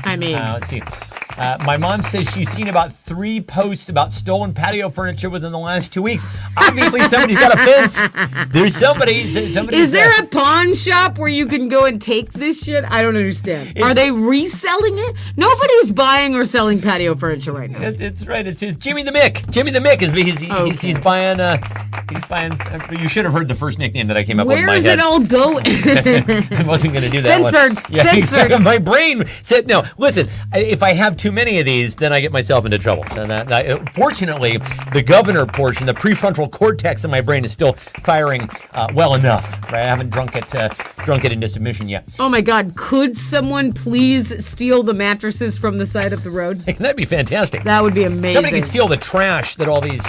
I mean, Let's see. My mom says she's seen about 3 posts about stolen patio furniture within the last 2 weeks. Obviously, somebody's got a fence. There's somebody. is there a pawn shop where you can go and take this shit? I don't understand. Are they reselling it? Nobody's buying or selling patio furniture right now. It's right. It's Jimmy the Mick. Jimmy the Mick is he's buying. He's buying. You should have heard the first nickname that I came up with in my Where's head. it all going? I wasn't going to do that. Censored. One. Yeah, Censored. exactly. My brain said no. Listen, if I have too many of these, then I get myself into trouble. So fortunately, the governor portion, the prefrontal cortex of my brain, is still firing well enough. Right? I haven't drunk it into submission yet. Oh my God! Could someone please steal the mattresses from the side of the road? That'd be fantastic. That would be amazing. Somebody could steal the trash that all these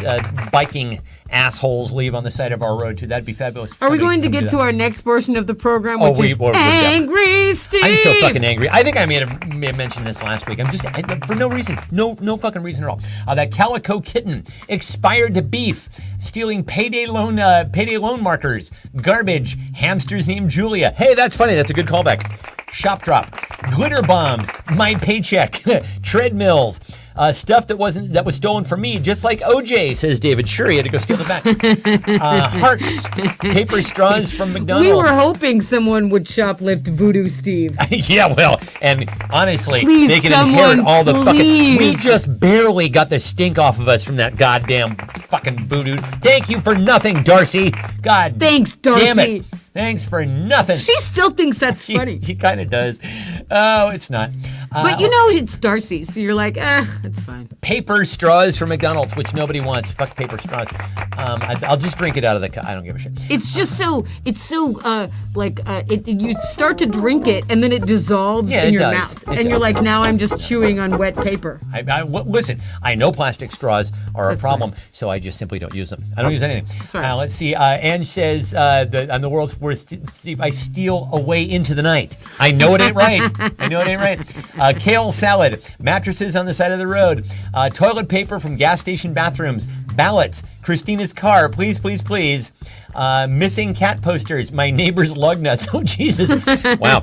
biking assholes leave on the side of our road too. That'd be fabulous. Are we Somebody going to come do get to that. our next portion of the program, Oh, which is yeah. Angry Steve? I'm so fucking angry. I think I may have mentioned this last week. I'm just for no reason, no fucking reason at all. That calico kitten expired to beef, stealing payday loan markers, garbage, hamsters named Julia. Hey, that's funny. That's a good callback. Shop drop, glitter bombs, my paycheck, treadmills. Stuff that was stolen from me, just like OJ, says David. Sure, he had to go steal the back. Hearts, paper straws from McDonald's. We were hoping someone would shoplift Voodoo Steve. Yeah, well, and honestly, Please, they can someone, inherit all the fucking. please. We just barely got the stink off of us from that goddamn fucking voodoo. Thank you for nothing, Darcy. God Thanks, Darcy. damn it. Thanks for nothing. She still thinks that's funny. She kind of does. Oh, it's not. But you know it's Darcy, so you're like, it's fine. Paper straws from McDonald's, which nobody wants. Fuck paper straws. I'll just drink it out of the cup. I don't give a shit. It's just so, you start to drink it and then it dissolves Yeah, in it your does. mouth. It And you're does. like, now I'm just chewing on wet paper. Listen, I know plastic straws are That's a problem, so I just simply don't use them. I don't use anything. That's right. Let's see. Ange says, I'm the world's worst thief. I steal away into the night. I know it ain't right. I know it ain't right. Kale salad, mattresses on the side of the road, toilet paper from gas station bathrooms, ballots, Christina's car, please, please, please. Missing cat posters, my neighbor's lug nuts. Oh, Jesus. Wow.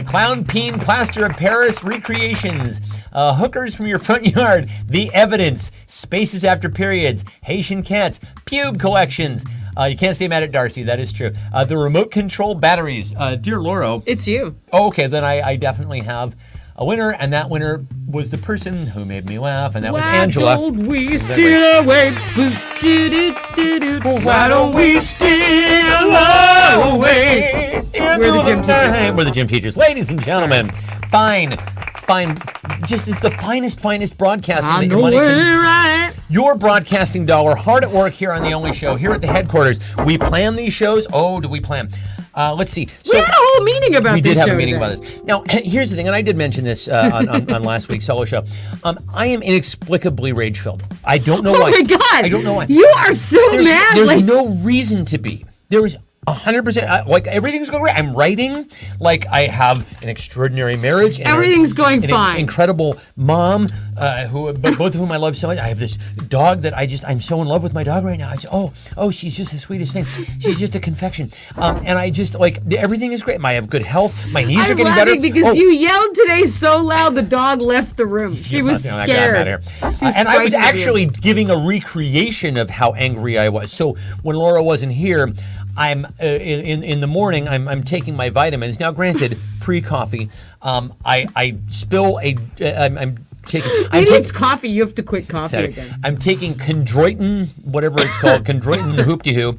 Clown peen plaster of Paris recreations. Hookers from your front yard. The evidence. Spaces after periods. Haitian cats. Pube collections. You can't stay mad at Darcy. That is true. The remote control batteries. Dear Lauro. It's you. Oh, okay, then I definitely have a winner, and that winner was the person who made me laugh, and that was Angela. Why don't we steal away? Why don't we steal away? We're the gym teachers. We're the gym teachers. Ladies and gentlemen, fine. Just it's the finest broadcasting I that your know money we're can. right. Your broadcasting dollar hard at work here on The Only Show, here at the headquarters. We plan these shows. Oh, do we plan? Let's see. We had a whole meeting about we this did have show a meeting today. about this. Now, here's the thing, and I did mention this on last week's solo show. I am inexplicably rage-filled. I don't know Oh why. my God. I don't know why. You are so mad. There's like, no reason to be. There is 100%. Like everything's going great. I'm writing. Like I have an extraordinary marriage. And Everything's going fine. Incredible mom, both of whom I love so much. I have this dog that I'm so in love with my dog right now. She's just the sweetest thing. She's just a confection. And I just everything is great. I have good health. My knees are I'm getting better. laughing because you yelled today so loud the dog left the room. She was I got scared. out of here. She's And I was frightened of you. actually giving a recreation of how angry I was. So when Laura wasn't here, I'm in the morning. I'm taking my vitamins. Now, granted, pre-coffee, I spill a. I'm taking. Maybe it's coffee. You have to quit coffee again. I'm taking chondroitin, whatever it's called, chondroitin hoop-de-hoo.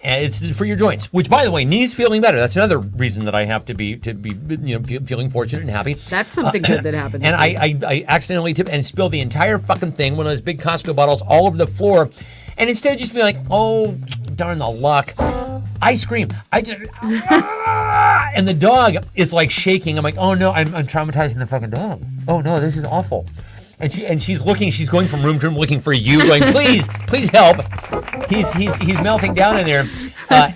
And it's for your joints, which, by the way, knees feeling better. That's another reason that I have to be feeling fortunate and happy. That's something good that happened. And I accidentally tipped and spilled the entire fucking thing, one of those big Costco bottles, all over the floor. And instead of just being like, oh, darn the luck, I scream. I just, and the dog is like shaking. I'm like, oh no, I'm traumatizing the fucking dog. Oh no, this is awful. And she's going from room to room looking for you, going, please help. He's melting down in there.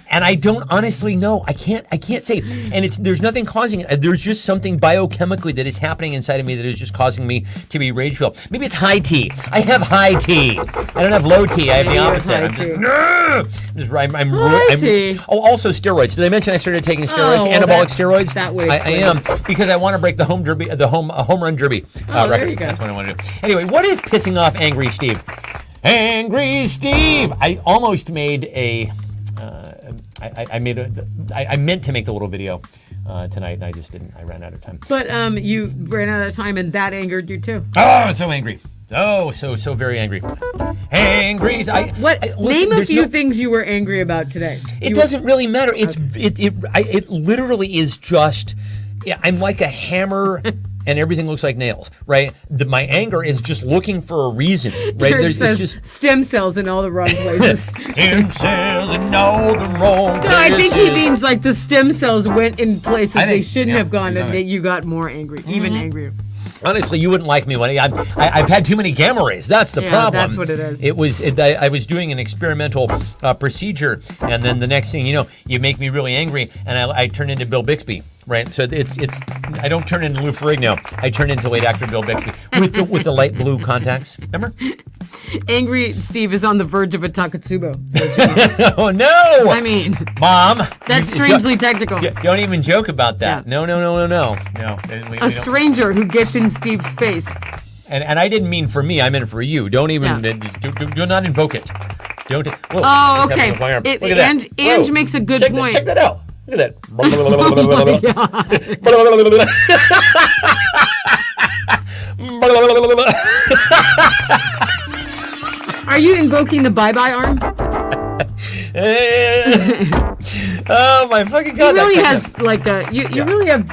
And I don't honestly know. I can't say. And there's nothing causing it. There's just something biochemically that is happening inside of me that is just causing me to be rage-filled. Maybe it's high T. I have high T. I don't have low T. I have the Maybe you have opposite. high I'm High T. Oh, also steroids. Did I mention I started taking steroids, well, anabolic steroids? that would I explain am it. because I want to break the home run derby there record. you go. That's what I want to do. Anyway, what is pissing off Angry Steve? Angry Steve. I almost made a. I meant to make the little video tonight, and I just didn't. I ran out of time. But you ran out of time, and that angered you too. Oh, I was so angry. So very angry. Angry. Name a few things you were angry about today. It doesn't really matter. It literally is just. Yeah, I'm like a hammer. And everything looks like nails, right? My anger is just looking for a reason, right? Eric says it's just stem cells in all the wrong places. stem cells in all the wrong places. No, I think he means like the stem cells went in places they shouldn't have gone, and exactly. that you got more angry, even angrier. Honestly, you wouldn't like me when I've had too many gamma rays. That's the problem. That's what it is. I was doing an experimental procedure, and then the next thing you know, you make me really angry, and I turn into Bill Bixby. Right, so it's I don't turn into Lou Ferrigno. I turn into late actor Bill Bixby with the light blue contacts. Remember? Angry Steve is on the verge of a Takatsubo. Oh no! I mean, Mom, that's strangely technical. Don't even joke about that. Yeah. No. A stranger who gets in Steve's face. And I didn't mean for me. I meant for you. Don't even just do not invoke it. Don't. Whoa, Oh, just okay. happened on my arm. It- Look at that. Ange Whoa. makes a good check point. check that out. Look at that. Are you invoking the bye-bye arm? Oh my fucking god! He really that's has like a you really have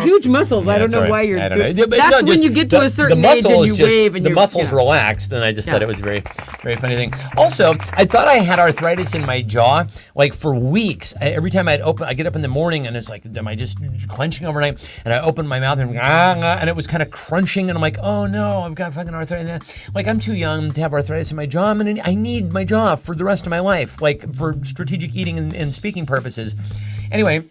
huge muscles. I don't That's know all right. why you're I don't doing. know. But That's no, when just you get to a certain the age muscle and you is just, wave and the you're muscles yeah. relaxed, and I just thought Yeah. it was a very funny thing. Also, I thought I had arthritis in my jaw like for weeks. Every time I get up in the morning and it's like, am I just clenching overnight? And I open my mouth and it was kind of crunching, and I'm like, oh no, I've got fucking arthritis. Like I'm too young to have arthritis in my jaw. I need my jaw for the rest of my life, like for strategic eating and speaking purposes. Anyway,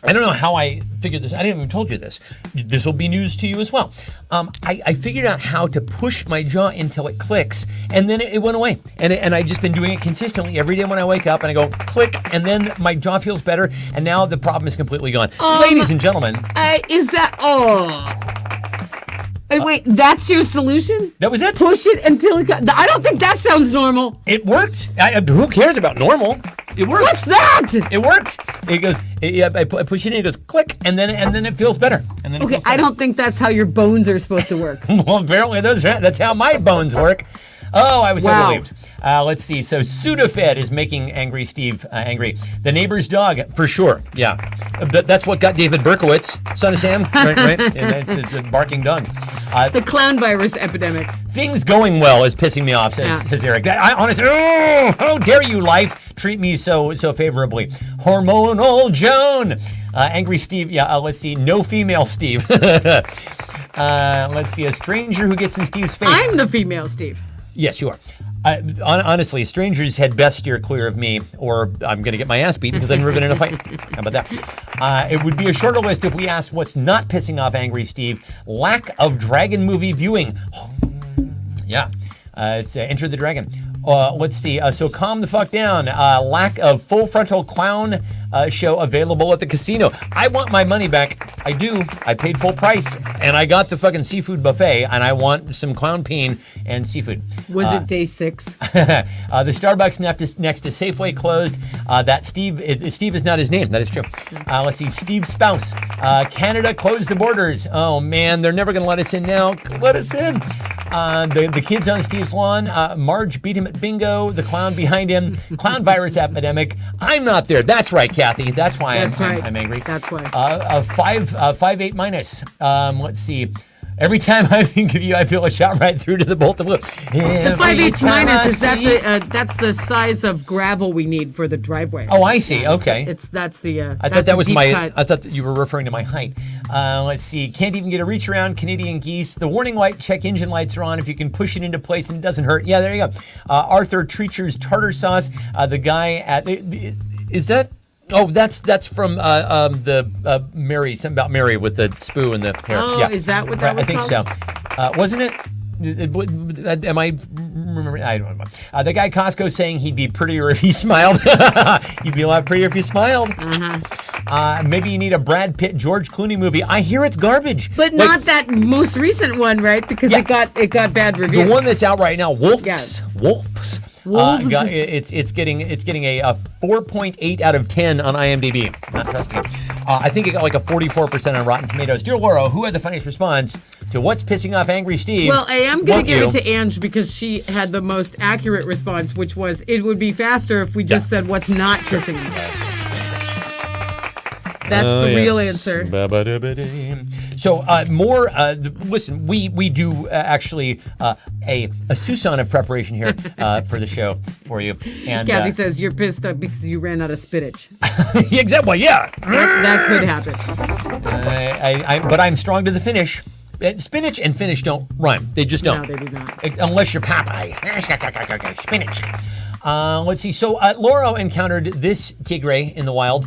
I don't know how I figured this. I didn't even told you this. This will be news to you as well. I figured out how to push my jaw until it clicks, and then it went away. And I've just been doing it consistently every day when I wake up, and I go click, and then my jaw feels better, and now the problem is completely gone. Ladies and gentlemen, Is that wait, that's your solution? that was it. Push it until it got. I don't think that sounds normal. It worked. Who cares about normal? It worked. What's that? It worked. It goes. I push it in. It goes click, and then it feels better. And then it Okay, feels I better. don't think that's how your bones are supposed to work. Well, apparently that's how my bones work. Oh, I was so Wow. relieved. Let's see. So Sudafed is making Angry Steve angry. The neighbor's dog, for sure. Yeah, that's what got David Berkowitz, son of Sam, right? And it's a barking dog. The clown virus epidemic. Things going well is pissing me off, says Eric. I honestly, how dare you, life, treat me so favorably. Hormonal Joan. Angry Steve. Yeah, let's see. No female Steve. Let's see. A stranger who gets in Steve's face. I'm the female Steve. Yes, you are. Honestly, strangers had best steer clear of me, or I'm going to get my ass beaten because I've never been in a fight. How about that? It would be a shorter list if we asked what's not pissing off Angry Steve. Lack of Dragon movie viewing. Yeah, it's Enter the Dragon. Let's see. So calm the fuck down. Lack of full frontal clown show available at the casino. I want my money back. I do. I paid full price, and I got the fucking seafood buffet, and I want some clown peen and seafood. Was it day 6? The Starbucks next to Safeway closed. That Steve is not his name. That is true. Let's see. Steve's spouse. Canada closed the borders. Oh man, they're never gonna let us in now. Let us in. The kids on Steve's lawn. Marge beat him at bingo. The clown behind him. Clown virus epidemic. I'm not there. That's right, Kathy. That's why I'm angry. That's why. 5.8 minus. Let's see. Every time I think of you, I feel a shot right through to the bolt of blue. The 5/8 minus is that that's the size of gravel we need for the driveway. Oh, I see. Okay. That's the. I thought that was I thought that you were referring to my height. Let's see. Can't even get a reach around. Canadian geese. The warning light check engine lights are on. If you can push it into place and it doesn't hurt. Yeah, there you go. Arthur Treacher's tartar sauce. The guy at is that? Oh, that's from the Mary. Something about Mary with the spoo and the hair. Oh, yeah. is that what that was I think called? so. Wasn't it? Am I remember? I don't know. The guy Costco saying he'd be prettier if he smiled. You'd be a lot prettier if you smiled. Maybe you need a Brad Pitt, George Clooney movie. I hear it's garbage, But Like, not that most recent one, right? Because Yeah. it got bad reviews. the one that's out right now. Wolves. Yes. Wolves. Wolves. It's getting a 4.8 out of 10 on IMDb. Not trusting it. I think it got like a 44% on Rotten Tomatoes. Dear Laura, who had the funniest response to what's pissing off Angry Steve? Well, I am going Won't to give you? it to Ange because she had the most accurate response, which was it would be faster if we just said what's not pissing me off. That's the real answer. So listen, we do actually a Susan of preparation here for the show for you. And Kathy says you're pissed off because you ran out of spinach. exactly, yeah. That could happen. But I'm strong to the finish. Spinach and finish don't rhyme. They just don't. No, they do not. Unless you're Popeye. Spinach. Let's see. So Laura encountered this tigre in the wild.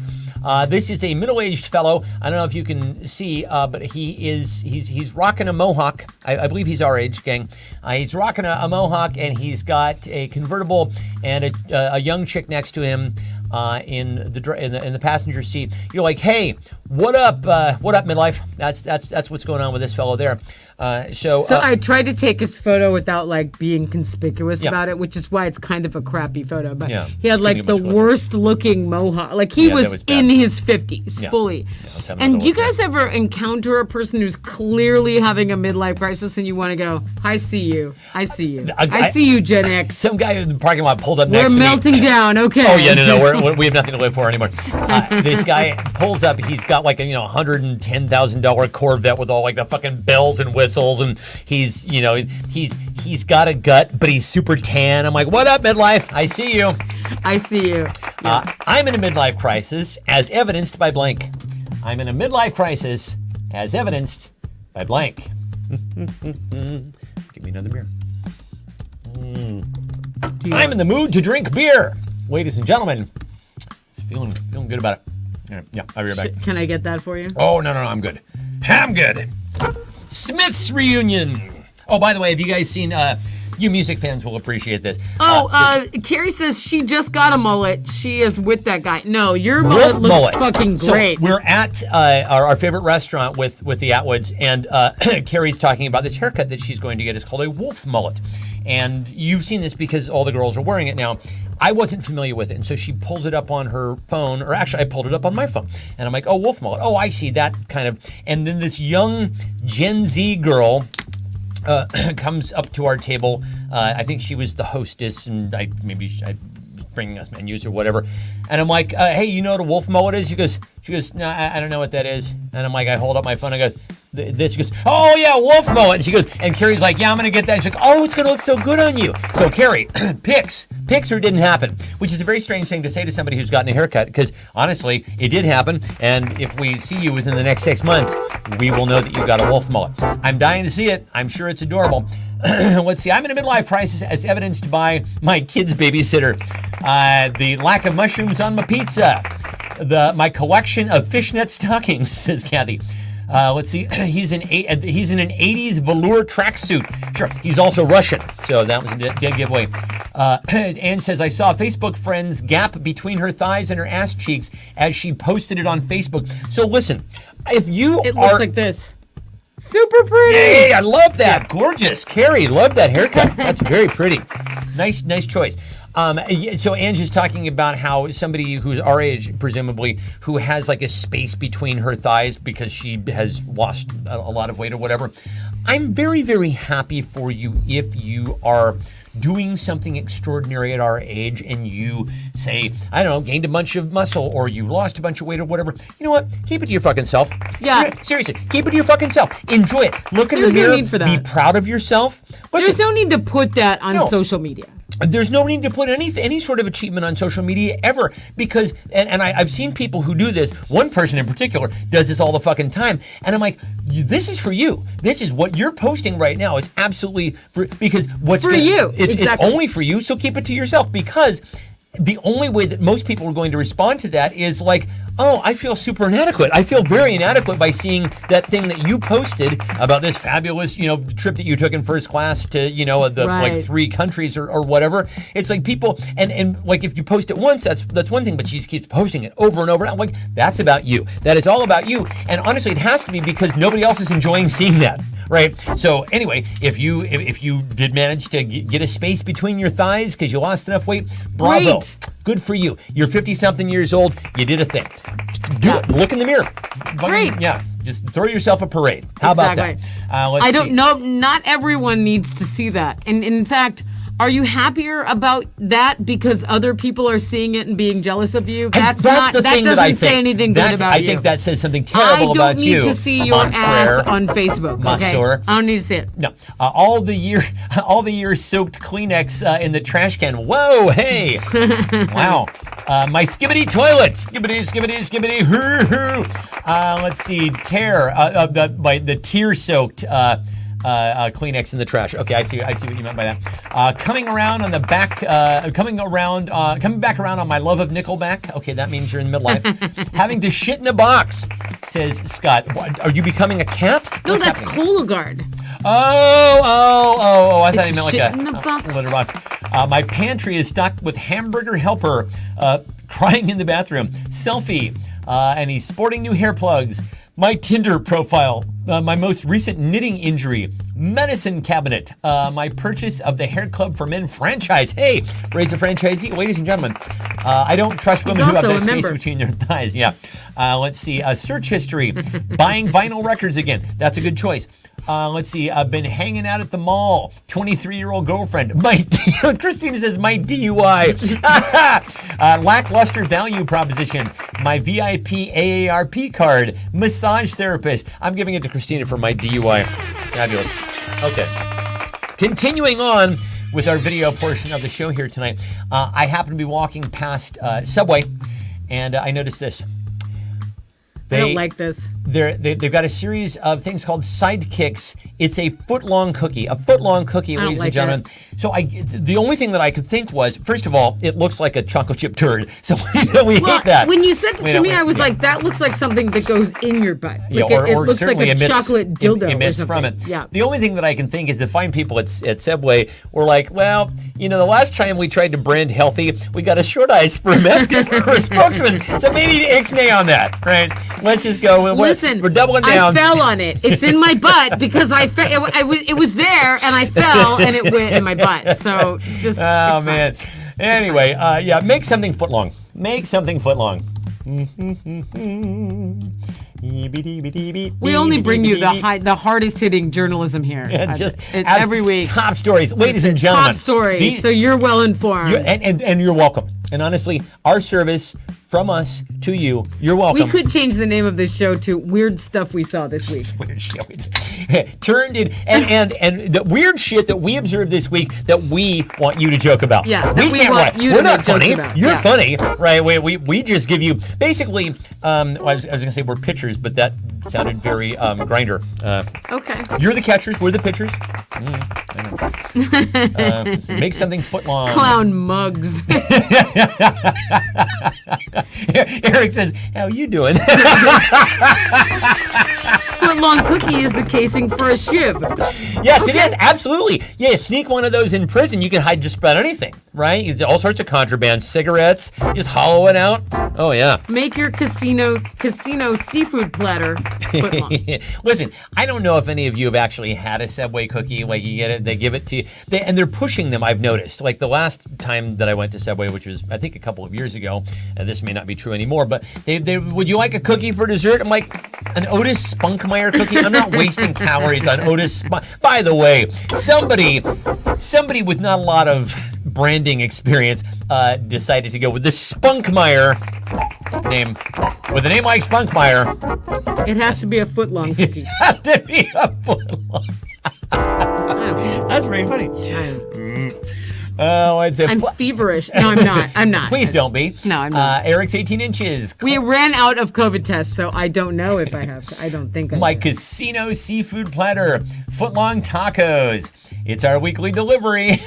This is a middle-aged fellow. I don't know if you can see, but he's rocking a mohawk. I believe he's our age, gang. He's rocking a mohawk, and he's got a convertible and a young chick next to him in the passenger seat. You're like, hey, What up, midlife? That's what's going on with this fellow there. So I tried to take his photo without like being conspicuous Yeah. about it, which is why it's kind of a crappy photo. But Yeah. he had like Couldn't the get much closer. worst looking mohawk. Like he Yeah, that was, was bad. in his 50s, Yeah. fully. let's have And another do you look guys ever encounter a person who's clearly having a midlife crisis and you want to go, I see you. I see you. I see you, Gen X. Some guy in the parking lot pulled up We're next to me. melting down. Okay. Oh yeah, no, we have nothing to live for anymore. This guy pulls up. He's got like a $110,000 Corvette with all like the fucking bells and whistles, and he's got a gut, but he's super tan. I'm like, what up, midlife? I see you. I see you. Yeah. I'm in a midlife crisis, as evidenced by blank. I'm in a midlife crisis, as evidenced by blank. Give me another beer. Do you- I'm in the mood to drink beer, ladies and gentlemen. It's feeling good about it. Yeah, I'll be right back. Can I get that for you? Oh, no, I'm good. I'm good. Smiths reunion. Oh, by the way, have you guys seen, you music fans will appreciate this. Carrie says she just got a mullet. She is with that guy. No, your Wolf mullet looks mullet. fucking great. So we're at our favorite restaurant with the Atwoods, and Carrie's talking about this haircut that she's going to get. It's called a wolf mullet. And you've seen this because all the girls are wearing it now. I wasn't familiar with it, and so she pulls it up on her phone, or actually I pulled it up on my phone, and I'm like, oh, wolf mullet. Oh, I see that kind of. And then this young Gen Z girl comes up to our table. I think she was the hostess, and I bringing us menus or whatever. And I'm like, hey, you know what a wolf mullet is? She goes, no, I don't know what that is. And I'm like, I hold up my phone. I go, this. She goes, oh yeah, wolf mullet. And she goes, and Carrie's like, yeah, I'm gonna get that. And she's like, oh, it's gonna look so good on you. So Carrie, pics or didn't happen, which is a very strange thing to say to somebody who's gotten a haircut, because honestly, it did happen. And if we see you within the next 6 months, we will know that you got a wolf mullet. I'm dying to see it. I'm sure it's adorable. Let's see. I'm in a midlife crisis, as evidenced by my kid's babysitter, the lack of mushrooms on my pizza, my collection of fishnet stockings, says Kathy. Let's see. He's in an 80s velour tracksuit. Sure. He's also Russian, so that was a dead giveaway. Anne says, I saw a Facebook friend's gap between her thighs and her ass cheeks as she posted it on Facebook. So listen, if you It looks like this. Super pretty. Hey, I love that. Gorgeous. Carrie, love that haircut. That's very pretty. Nice choice. So Angie's talking about how somebody who's our age, presumably, who has like a space between her thighs because she has lost a lot of weight or whatever. I'm very, very happy for you if you are doing something extraordinary at our age and you say, I don't know, gained a bunch of muscle or you lost a bunch of weight or whatever. You know what? Keep it to your fucking self. Yeah. Seriously, keep it to your fucking self. Enjoy it. Look in the There's no mirror. need for Be that. proud of yourself. There's Listen, no need to put that on No. social media. there's no need to put any sort of achievement on social media ever, because I've seen people who do this. One person in particular does this all the fucking time, and I'm like, this is for you. This is what you're posting right now. It's absolutely because what's For you. It's Exactly. only for you. So keep it to yourself, because the only way that most people are going to respond to that is like, oh, I feel super inadequate. I feel very inadequate by seeing that thing that you posted about this fabulous, trip that you took in first class to, the Right. like 3 countries or whatever. It's like people, and like if you post it once, that's one thing, but she just keeps posting it over and over. I'm like, that's about you. That is all about you. And honestly, it has to be, because nobody else is enjoying seeing that. Right. So anyway, if you did manage to get a space between your thighs because you lost enough weight, bravo. Great. Good for you. You're 50-something years old. You did a thing. Do it. Look in the mirror. Great. Yeah. Just throw yourself a parade. How about that? Let's I don't see. know. Not everyone needs to see that. And in fact, are you happier about that because other people are seeing it and being jealous of you? And That's that's the that thing doesn't that I think. say anything good about I you. think that says something I terrible don't about need you. to see your mon ass frere. on Facebook. Okay, Monsieur. I don't need to see it. No, all the year soaked Kleenex in the trash can. Whoa, hey, wow. My skibbity toilet, skibbity. Let's see, the tear soaked. Kleenex in the trash. Okay, I see what you meant by that. Coming back around on my love of Nickelback. Okay, that means you're in midlife. Having to shit in a box, says Scott. What, are you becoming a cat? No, What's that's happening? Cologuard. Oh! I thought It's he meant like shit a in a box. litter box. My pantry is stocked with hamburger helper. Crying in the bathroom. Selfie. And he's sporting new hair plugs. My Tinder profile, my most recent knitting injury, medicine cabinet, my purchase of the Hair Club for Men franchise. Hey, raise a franchisee, ladies and gentlemen. I don't trust women who have also that a space member. between their thighs. Yeah. Let's see. Search history. Buying vinyl records again. That's a good choice. Let's see. I've been hanging out at the mall. 23-year-old girlfriend. Christina says my DUI. Lackluster value proposition. My VIP AARP card. Massage therapist. I'm giving it to Christina for my DUI. Fabulous. Okay. Continuing on with our video portion of the show here tonight, I happen to be walking past Subway, and I noticed this. I don't like this. They've got a series of things called Sidekicks. It's a foot-long cookie. A foot-long cookie, I don't ladies and like gentlemen. So the only thing that I could think was, first of all, it looks like a chocolate chip turd. So we hate that. When you said it We to don't- me, I was yeah. like, that looks like something that goes in your butt. Yeah, Like it looks like certainly a emits- chocolate dildo emits or something. from it. Yeah. The only thing that I can think is the fine people at Subway were like, well, the last time we tried to brand healthy, we got a short eyes for a spokesman. So maybe ixnay on that, right? Let's just go. Listen, we're doubling down. I fell on it. It's in my butt because I fell. It was there and I fell and it went in my butt. So just. Oh it's man. fine. Anyway, yeah, make something foot long. Make something foot long. We only bring you the hardest hitting journalism here. Yeah, just every week. Top stories, ladies and gentlemen. Top stories. These- So you're well informed. and you're welcome. And honestly, our service from us to you, you're We welcome. could change the name of this show to Weird Stuff We Saw This Week. Weird shit. Turned in and the weird shit that we observed this week that we want you to joke about. Yeah, we that we can't want write. you We're to not make jokes funny. about. You're Yeah. funny, right? We just give you basically. I was gonna say we're pitchers, but that sounded very grinder. Okay. You're the catchers. We're the pitchers. Make something foot long. Clown mugs. Eric says, "How you doing?" Foot long cookie is the casing for a shiv. Yes, it is. Absolutely. Yeah, sneak one of those in prison. You can hide just about anything, right? You do all sorts of contraband, cigarettes, just hollow it out. Oh, yeah. Make your casino seafood platter foot long. Listen, I don't know if any of you have actually had a Subway cookie. Like you get it, they give it to you, and they're pushing them. I've noticed. Like the last time that I went to Subway, which was I think a couple of years ago, and this may not be true anymore, but they would you like a cookie for dessert? I'm like, an Otis Spunkmeyer cookie. I'm not wasting calories on Otis. By the way, somebody with not a lot of branding experience decided to go with the Spunkmeyer name. With a name like Spunkmeyer, It has to be a foot long cookie. has to be a foot long. That's pretty funny. Oh, I'd say. I'm feverish. No, I'm not. I'm not. Please don't be. No, I'm not. Eric's 18 inches. We ran out of COVID tests, so I don't know if I have. I don't think I My have. casino seafood platter, footlong tacos. It's our weekly delivery.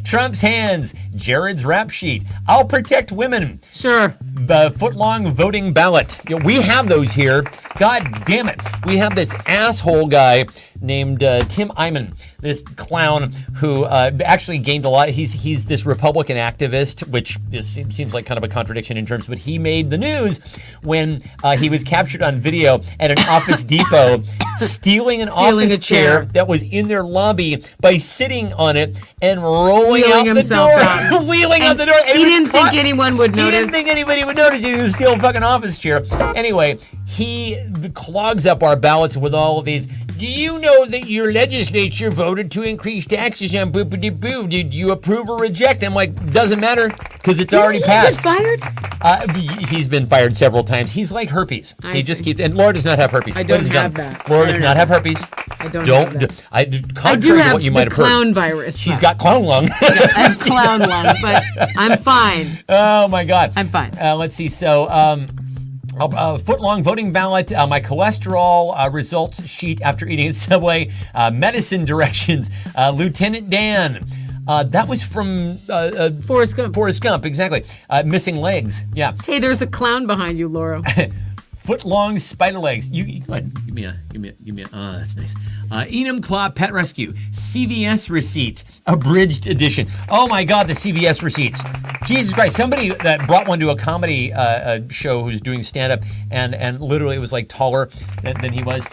Trump's hands, Jared's rap sheet. I'll protect women. Sure. The footlong voting ballot. We have those here. God damn it. We have this asshole guy named Tim Eyman, this clown who actually gained a lot. He's this Republican activist, which seems like kind of a contradiction in terms, but he made the news when he was captured on video at an Office Depot stealing an office a chair. that was in their lobby by sitting on it and rolling Wheeling out the himself door. out. Wheeling out And the door. And he it was didn't think caught- anyone would He didn't notice. think anybody would notice he was stealing a fucking office chair. Anyway, he clogs up our ballots with all of these. Do you know that your legislature voted to increase taxes on boopity-boo? Did you approve or reject? I'm like, doesn't matter because it's already He passed. was fired? He's been fired several times. He's like herpes. I He just see. keeps. And Laura does not have herpes. I don't Ladies and have gentlemen, that. Laura I does don't not know. have herpes. I don't have that. I Contrary do to have what you the might have heard. clown virus. She's though. got clown lung. I have clown lung, but I'm fine. Oh my God. I'm fine. Let's see. So, a foot-long voting ballot, my cholesterol results sheet after eating at Subway, medicine directions, Lieutenant Dan. That was from Forrest Gump. Forrest Gump, exactly. Missing legs, yeah. Hey, there's a clown behind you, Laura. foot long spider legs. You go ahead. Give me a. Oh, that's nice. Enum Claw Pet Rescue CVS receipt, abridged edition. Oh my God, the CVS receipts. Jesus Christ! Somebody that brought one to a comedy show who's doing stand up, and literally it was like taller than he was.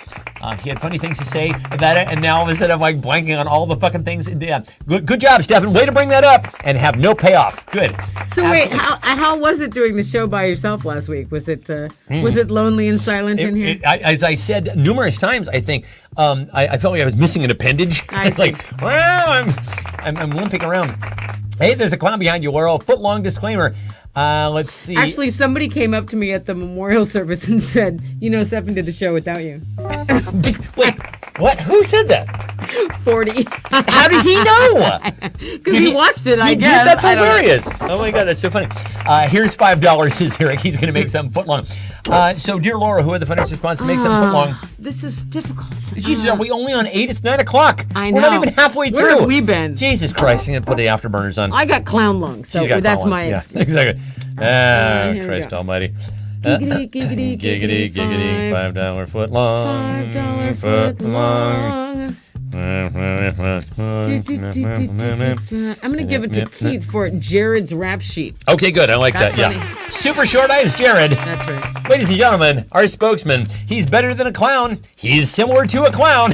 He had funny things to say about it, and now all of a sudden I'm like blanking on all the fucking things. Yeah, good job, Stefan. Way to bring that up and have no payoff. Good. So wait, how was it doing the show by yourself last week? Was it lonely and silent in here? As I said numerous times, I think I felt like I was missing an appendage. I It's see. like, well, I'm limping around. Hey, there's a clown behind you, Laurel. Foot long disclaimer. Let's see. Actually, somebody came up to me at the memorial service and said, Stefan did the show without you. Wait, what? Who said that? 40. How did he know? Because he watched it, I He did? guess. That's I don't know. hilarious. Oh my God, that's so funny. Here's $5, says Eric. He's going to make something foot long. So, dear Laura, who had the funniest response to make something foot long? This is difficult. Jesus, are we only on 8? It's 9 o'clock. I We're not know. even halfway through. Where have we been? Jesus Christ, I'm going to put the afterburners on. I got clown lungs, so She's got that's clown my lung. Yeah, excuse. exactly. here we Christ go. almighty. Giggity, giggity, Giggity, giggity, $5 foot long. $5 foot long. I'm gonna give it to Keith for Jared's rap sheet. Okay, good. I like That's that. funny. Yeah. Super short eyes, Jared. That's right. Ladies and gentlemen, our spokesman. He's better than a clown. He's similar to a clown.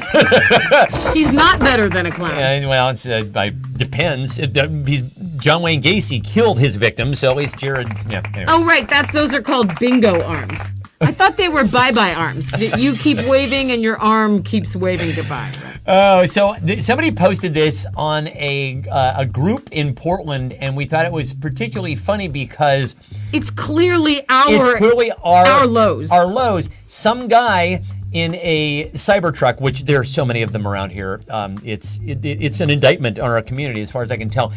He's not better than a clown. Well, it's depends. He's John Wayne Gacy killed his victim, so at least Jared. Yeah. Anyway. Oh right, those are called bingo arms. I thought they were bye-bye arms. You keep waving and your arm keeps waving goodbye. Oh, so somebody posted this on a group in Portland, and we thought it was particularly funny because It's clearly our lows. Our lows. Some guy in a Cybertruck, which there are so many of them around here. It's an indictment on our community, as far as I can tell.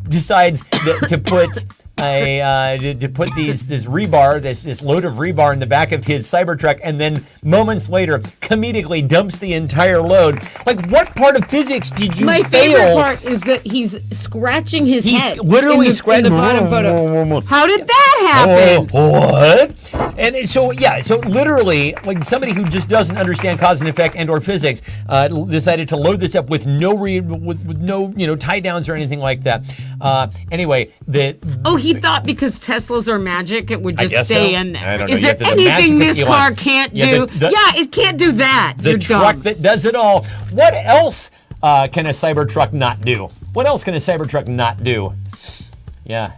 Decides to put. To put this rebar, this load of rebar in the back of his Cybertruck, and then moments later, comedically dumps the entire load. Like, what part of physics did you My fail? favorite part is that he's scratching his He's head. literally in scratching. the bottom photo. How did that happen? What? And so literally, like somebody who just doesn't understand cause and effect and/or physics decided to load this up with no tie downs or anything like that. Anyway, He thought because Teslas are magic, it would I just guess stay so. in there. I don't know. Is You there have to- the anything magic this that car Elon- can't Yeah, do? the- It can't do that. the You're truck dumb. that does it all. What else can a Cybertruck not do? What else can a Cybertruck not do? Yeah.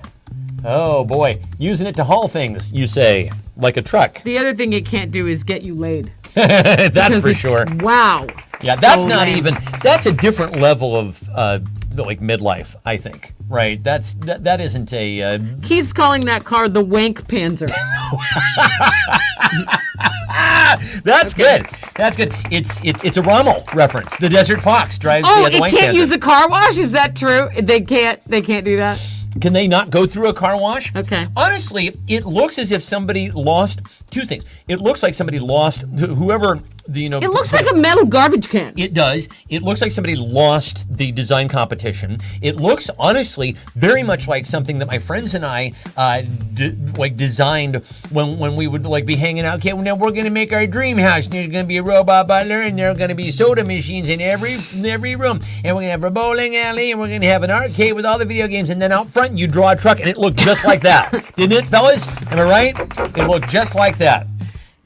Oh boy, using it to haul things, you say, like a truck. The other thing it can't do is get you laid. That's Because for it's- sure. Wow. Yeah, So that's not lame. even. That's a different level of like midlife, I think. Right? That isn't a. Keith's calling that car the Wank Panzer. That's good. That's good. It's a Rommel reference. The Desert Fox drives Oh, the it Wank can't Panther. use a car wash? Is that true? They can't do that? Can they not go through a car wash? Okay. Honestly, it looks as if somebody lost two things. It looks like somebody lost whoever It looks like a metal garbage can. It does. It looks like somebody lost the design competition. It looks, honestly, very much like something that my friends and I designed when we would be hanging out. Okay, well, now we're gonna make our dream house. And there's gonna be a robot butler, and there are gonna be soda machines in every room, and we're gonna have a bowling alley, and we're gonna have an arcade with all the video games, and then out front you draw a truck, and it looked just like that, didn't it, fellas? Am I right? It looked just like that.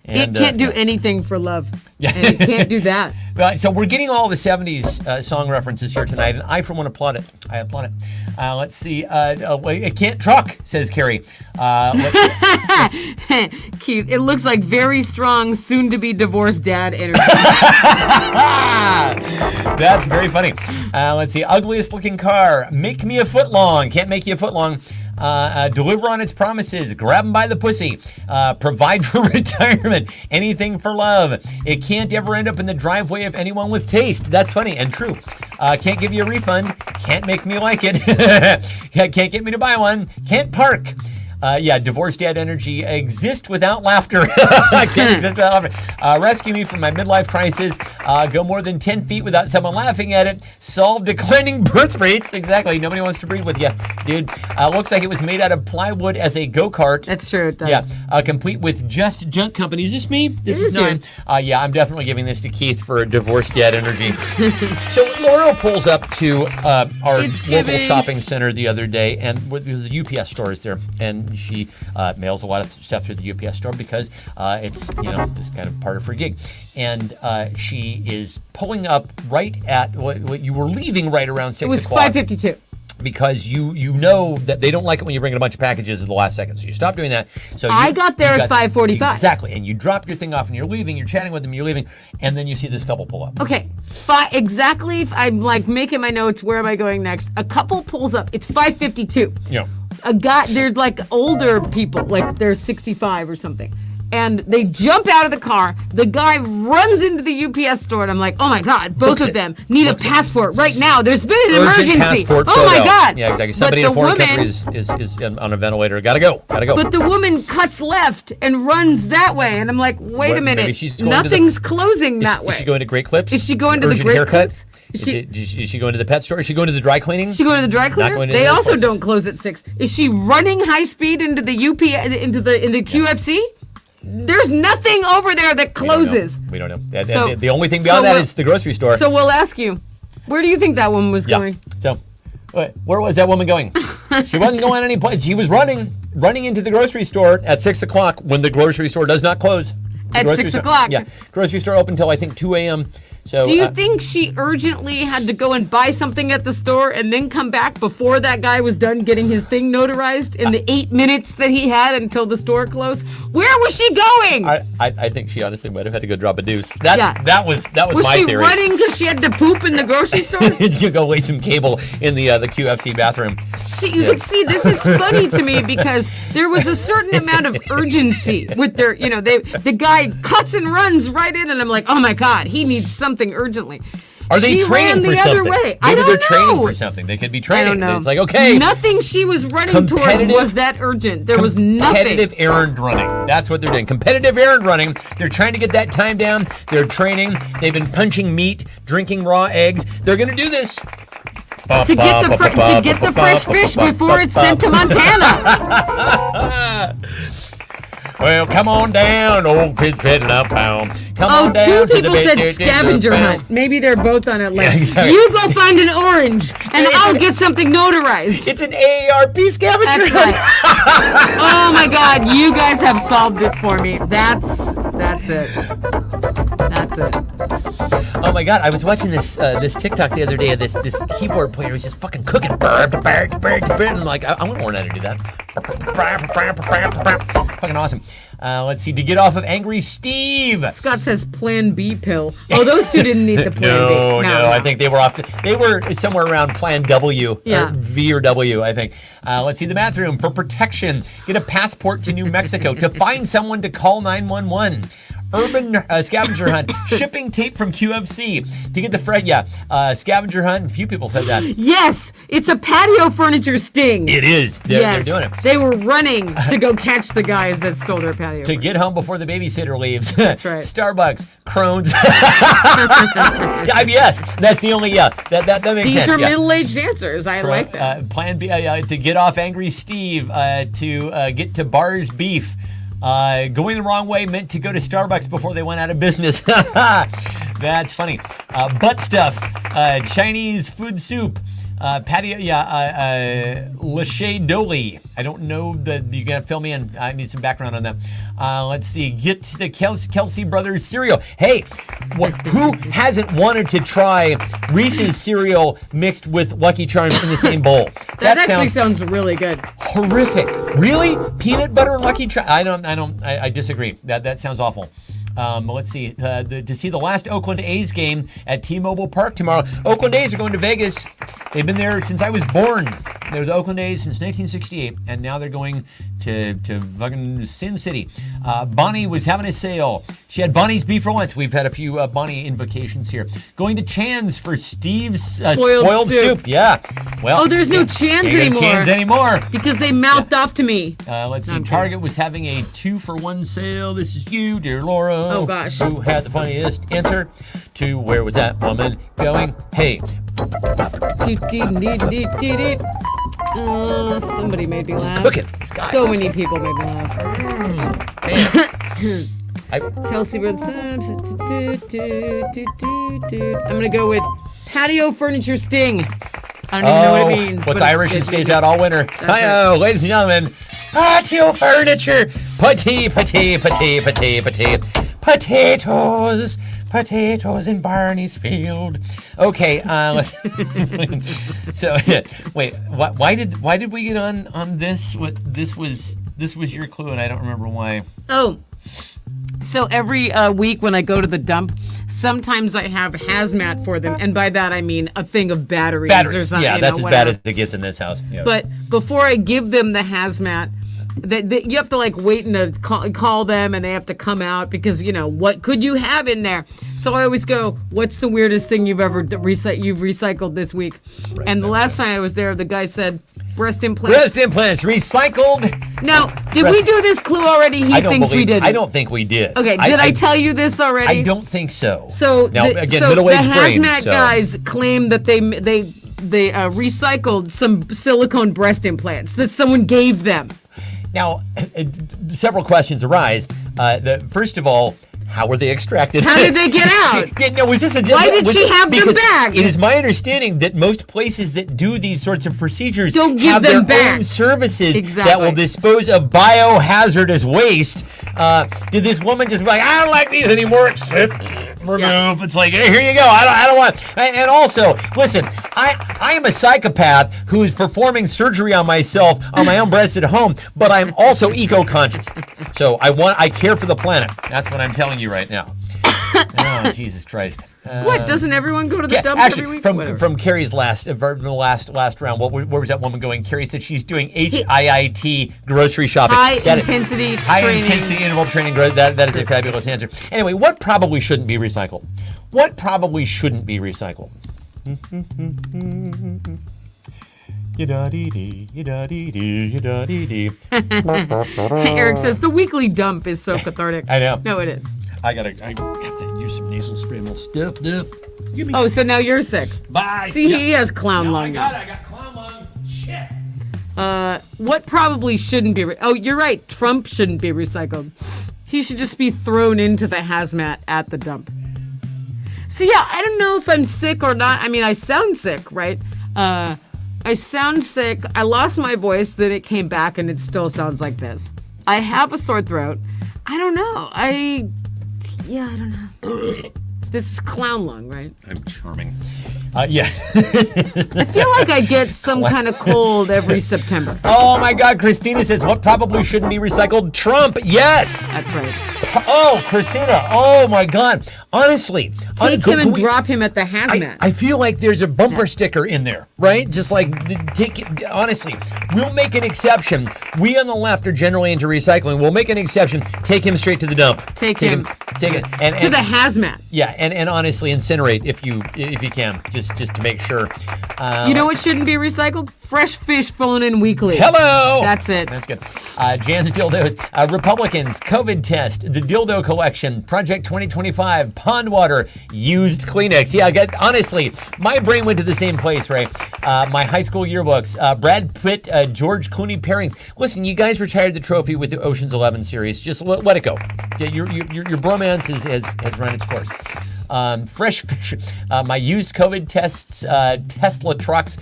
And, it can't do anything for love. Yeah. And it can't do that. Right, so we're getting all the 70s song references here tonight, and I, for one, applaud it. I applaud it. Let's see. It can't truck, says Carrie. Keith, it looks like very strong, soon-to-be divorced dad energy. That's very funny. Let's see. Ugliest looking car. Make me a foot long. Can't make you a foot long. Deliver on its promises. Grab 'em by the pussy. Provide for retirement. Anything for love. It can't ever end up in the driveway of anyone with taste. That's funny and true. Can't give you a refund. Can't make me like it. Can't get me to buy one. Can't park. Yeah, divorce dad energy exist without laughter. I can't exist without laughter. Rescue me from my midlife crisis. Go more than 10 feet without someone laughing at it. Solve declining birth rates. Exactly. Nobody wants to breed with you, dude. Looks like it was made out of plywood as a go-kart. That's true. It does. Yeah, complete with just junk company. Is this me? This is you. mine. Yeah, I'm definitely giving this to Keith for divorce dad energy. So Laurel pulls up to our It's local giving. shopping center the other day, and there's a UPS store is there, and she mails a lot of stuff through the UPS store because it's just kind of part of her gig. And she is pulling up right at what you were leaving right around 6 It was o'clock. 5:52. Because you know that they don't like it when you bring in a bunch of packages at the last second. So you stop doing that. So I got there at 5:45. Exactly. And you drop your thing off and you're leaving, you're chatting with them, you're leaving, and then you see this couple pull up. Okay, exactly. I'm like making my notes. Where am I going next? A couple pulls up. It's 5:52. Yeah. A guy, they're like older people, like they're 65 or something. And they jump out of the car. The guy runs into the UPS store, and I'm like, oh my God, both Books of it. them need a Books it. passport right now. There's been an Urgent emergency. passport Oh my photo. God. Yeah, exactly. But Somebody in the a foreign woman- country is on a ventilator. Gotta go. But the woman cuts left and runs that way, and I'm like, wait What, a maybe minute. she's going to the- Nothing's closing that way. Is she going to Great Clips? Is she going to the Urgent Great haircut? Clips? Is she going to the pet store? Is she going to the dry cleaning? Is she going to the dry cleaner? going to They those also places. don't close at 6. Is she running high speed into the QFC? There's nothing over there that closes. We don't know. So- The only thing so beyond that we'll- is the grocery store. So we'll ask you, where do you think that woman was Yeah. going? So, where was that woman going? She wasn't going any place. She was running into the grocery store at 6 o'clock when the grocery store does not close. The At grocery 6 store- o'clock. Yeah, grocery store open till I think 2 a.m. So, Do you think she urgently had to go and buy something at the store and then come back before that guy was done getting his thing notarized in the 8 minutes that he had until the store closed? Where was she going? I think she honestly might have had to go drop a deuce. That was was my she theory. running because she had to poop in the grocery store? You go lay some cable in the QFC bathroom. See, you can see this is funny to me because there was a certain amount of urgency with their, the guy cuts and runs right in, and I'm like, oh my God, he needs something urgently. Are they She training ran for the something? other way. Maybe I don't they're know. training for something. They could be I training. don't know. It's like, okay, Nothing she was running towards Competitive- was that urgent. There was nothing. competitive errand running. That's what they're doing. Competitive errand running. They're trying to get that time down. They're training. They've been punching meat, drinking raw eggs. They're going to do this. To get the fresh fish before it's sent to Montana. Well, come on down, old fish heading upbound. Come Oh, on down two to the people said big scavenger upbound. hunt. Maybe they're both on it. Like, Yeah, exactly. you go find an orange, and I'll get something notarized. It's an AARP scavenger That's hunt. right. Oh my God, you guys have solved it for me. That's it. That's it. Oh my God! I was watching this TikTok the other day of this keyboard player who's just fucking cooking. And I'm like, I want to learn how to do that. Fucking awesome. Let's see. To get off of Angry Steve. Scott says Plan B pill. Oh, those two didn't need the Plan B. No. I think they were off. They were somewhere around Plan W, Yeah. or V or W. I think. Let's see. The bathroom for protection. Get a passport to New Mexico to find someone to call 911. Urban scavenger hunt. Shipping tape from QFC to get the scavenger hunt. A few people said that. Yes, it's a patio furniture sting. It is. They're Yes, doing it. they were running to go catch the guys that stole their patio. To get home before the babysitter leaves. That's right. Starbucks, Crohn's. Yeah, IBS. That's the only, that makes These sense. are yeah. middle-aged answers. I like that. Plan B, to get off Angry Steve, to get to Bar's Beef. Going the wrong way meant to go to Starbucks before they went out of business. That's funny. Butt stuff. Chinese food soup. Patio, Lachey Dolly. I don't know you gotta fill me in. I need some background on that. Let's see. Get to the Kelsey Brothers cereal. Hey, who hasn't wanted to try Reese's cereal mixed with Lucky Charms in the same bowl? That actually sounds really good. Horrific. Really? Peanut butter and Lucky Charms? I disagree. That sounds awful. Let's see. To see the last Oakland A's game at T-Mobile Park tomorrow. Oakland A's are going to Vegas. They've been there since I was born. There was Oakland A's since 1968, and now they're going to fucking Sin City. Bonnie was having a sale. She had Bonnie's beef for lunch. We've had a few Bonnie invocations here. Going to Chan's for Steve's spoiled soup. Yeah. Well. Oh, there's no Chan's ain't anymore. Chan's anymore. Because they mouthed off to me. Let's see. I'm Target was having a 2-for-1 sale. This is you, dear Laura. Oh, gosh. Who had the funniest answer to where was that woman going? Hey. Somebody made me laugh. Cooking. These guys. So many people made me laugh. Kelsey Brothers. I'm gonna go with patio furniture sting. I don't even know what it means. What's but Irish and it's stays good. out all winter? Hi-yo, ladies and gentlemen. Patio furniture. Potatoes. Potatoes in Barney's field. Okay, let's. So, wait. Why did we get on this? This was your clue, and I don't remember why. Oh, so every week when I go to the dump, sometimes I have hazmat for them, and by that I mean a thing of batteries or Batteries. something. Yeah, you that's know, as bad whatever. as it gets in this house. Yeah. But before I give them the hazmat, that you have to like wait and call them, and they have to come out because what could you have in there? So I always go, "What's the weirdest thing you've ever you've recycled this week?" Right, and the last time I was there, the guy said, "Breast implants." Breast implants recycled. Now, did we do this clue already? He thinks we did. I don't think we did. Okay, did I tell you this already? I don't think so. So now the, again, so middle-aged the brain. hazmat so. guys claim that they recycled some silicone breast implants that someone gave them. Now, several questions arise. First of all, how were they extracted? How did they get out? No, was this a? Why did she have them because back? It is my understanding that most places that do these sorts of procedures Don't give have them their back. own services that Exactly. will dispose of biohazardous waste. Did this woman just be like, I don't like these anymore, except remove? Yeah. It's like, hey, here you go. I don't want. And also, listen, I am a psychopath who is performing surgery on myself on my own breast at home, but I'm also eco-conscious. So I care for the planet. That's what I'm telling you right now. Oh, Jesus Christ. What? Doesn't everyone go to the dump actually, every week? from Carrie's last round, where was that woman going? Carrie said she's doing HIIT grocery shopping. High intensity interval training. That is a fabulous answer. Anyway, what probably shouldn't be recycled? What probably shouldn't be recycled? Eric says the weekly dump is so cathartic. I know. No, it is. I have to use some nasal spray. I'm all stuffed up. Give me. Oh, so now you're sick. Bye. See, Yeah. he has clown lung. I got clown lung. Shit. What probably shouldn't be? Oh, you're right. Trump shouldn't be recycled. He should just be thrown into the hazmat at the dump. So yeah, I don't know if I'm sick or not. I mean, I sound sick, right? I sound sick. I lost my voice, then it came back, and it still sounds like this. I have a sore throat. I don't know. I don't know. This is clown lung, right? I'm charming. Yeah. I feel like I get some kind of cold every September. Oh my God, Christina says, what probably shouldn't be recycled? Trump, yes. That's right. Oh, Christina, oh my God. Honestly. Take him and drop him at the hazmat. I feel like there's a bumper sticker in there, right? Just like, honestly, we'll make an exception. We on the left are generally into recycling. We'll make an exception. Take him straight to the dump. Take him. Take it. And to the hazmat. Yeah, and honestly, incinerate if you can, just to make sure. You know what shouldn't be recycled? Fresh fish flown in weekly. Hello. That's it. That's good. Jan's dildos. Republicans, COVID test, the dildo collection, Project 2025, pond water, used Kleenex. Yeah, honestly, my brain went to the same place, right? My high school yearbooks, Brad Pitt, George Clooney pairings. Listen, you guys retired the trophy with the Ocean's 11 series. Just let it go. Your bromance has run its course. Fresh fish, my used COVID tests, Tesla trucks.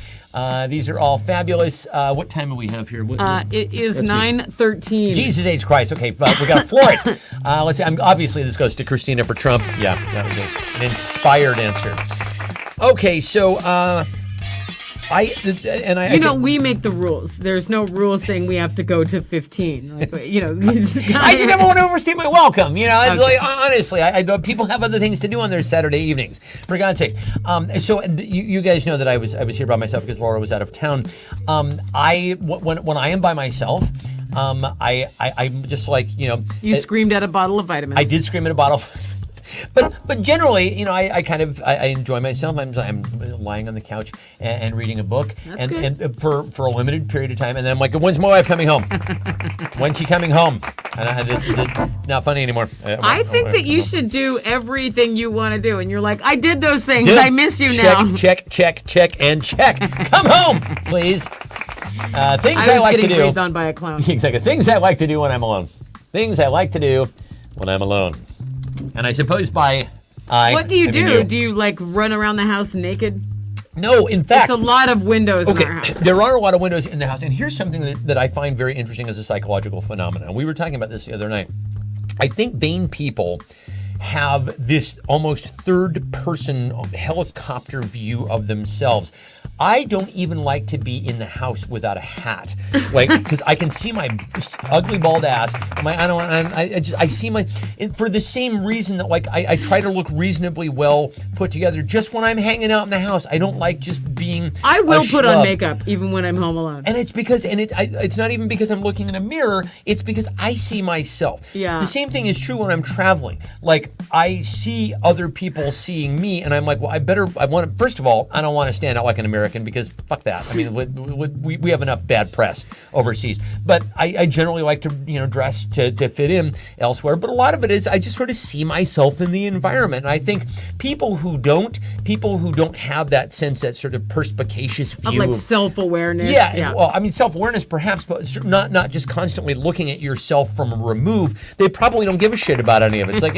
These are all fabulous. What time do we have here? It is 9:13. Jesus H. Christ. Okay, we got to floor it. Let's see. Obviously, this goes to Christina for Trump. Yeah, that was an inspired answer. Okay, so we make the rules. There's no rule saying we have to go to 15. Like, we just I just never want to overstay my welcome. It's Okay. like, honestly, people have other things to do on their Saturday evenings, for God's sakes. So you guys know that I was here by myself because Laura was out of town. When I am by myself, I'm just like, You screamed at a bottle of vitamins. I did scream at a bottle. But generally, I enjoy myself. I'm lying on the couch and reading a book, That's good. and for a limited period of time, and then I'm like, when's my wife coming home? When's she coming home? And it's not funny anymore. I think that you should do everything you want to do, and you're like, I did those things. Did- I miss you check, now. check, and check. Come home, please. Things I I was like to getting do. breathed on by a clown. Exactly. Things I like to do when I'm alone. Things I like to do when I'm alone. And I suppose by What do you I mean do? Do you like run around the house naked? No, in fact. It's a lot of windows in Okay, our house. there are a lot of windows in the house, and here's something that I find very interesting as a psychological phenomenon. We were talking about this the other night. I think vain people have this almost third-person helicopter view of themselves. I don't even like to be in the house without a hat, like because I can see my ugly bald ass. I see my for the same reason that like I try to look reasonably well put together. Just when I'm hanging out in the house, I don't like just being. I will a put on schlub. makeup even when I'm home alone. And it's because, it's not even because I'm looking in a mirror. It's because I see myself. Yeah. The same thing is true when I'm traveling. Like I see other people seeing me, and I'm like, well, first of all, I don't want to stand out like an American because fuck that. I mean, we have enough bad press overseas. But I generally like to dress to fit in elsewhere. But a lot of it is I just sort of see myself in the environment. And I think people who don't have that sense, that sort of perspicacious Of view like self-awareness. yeah, well, I mean, self-awareness perhaps, but not just constantly looking at yourself from a remove. They probably don't give a shit about any of it. It's like,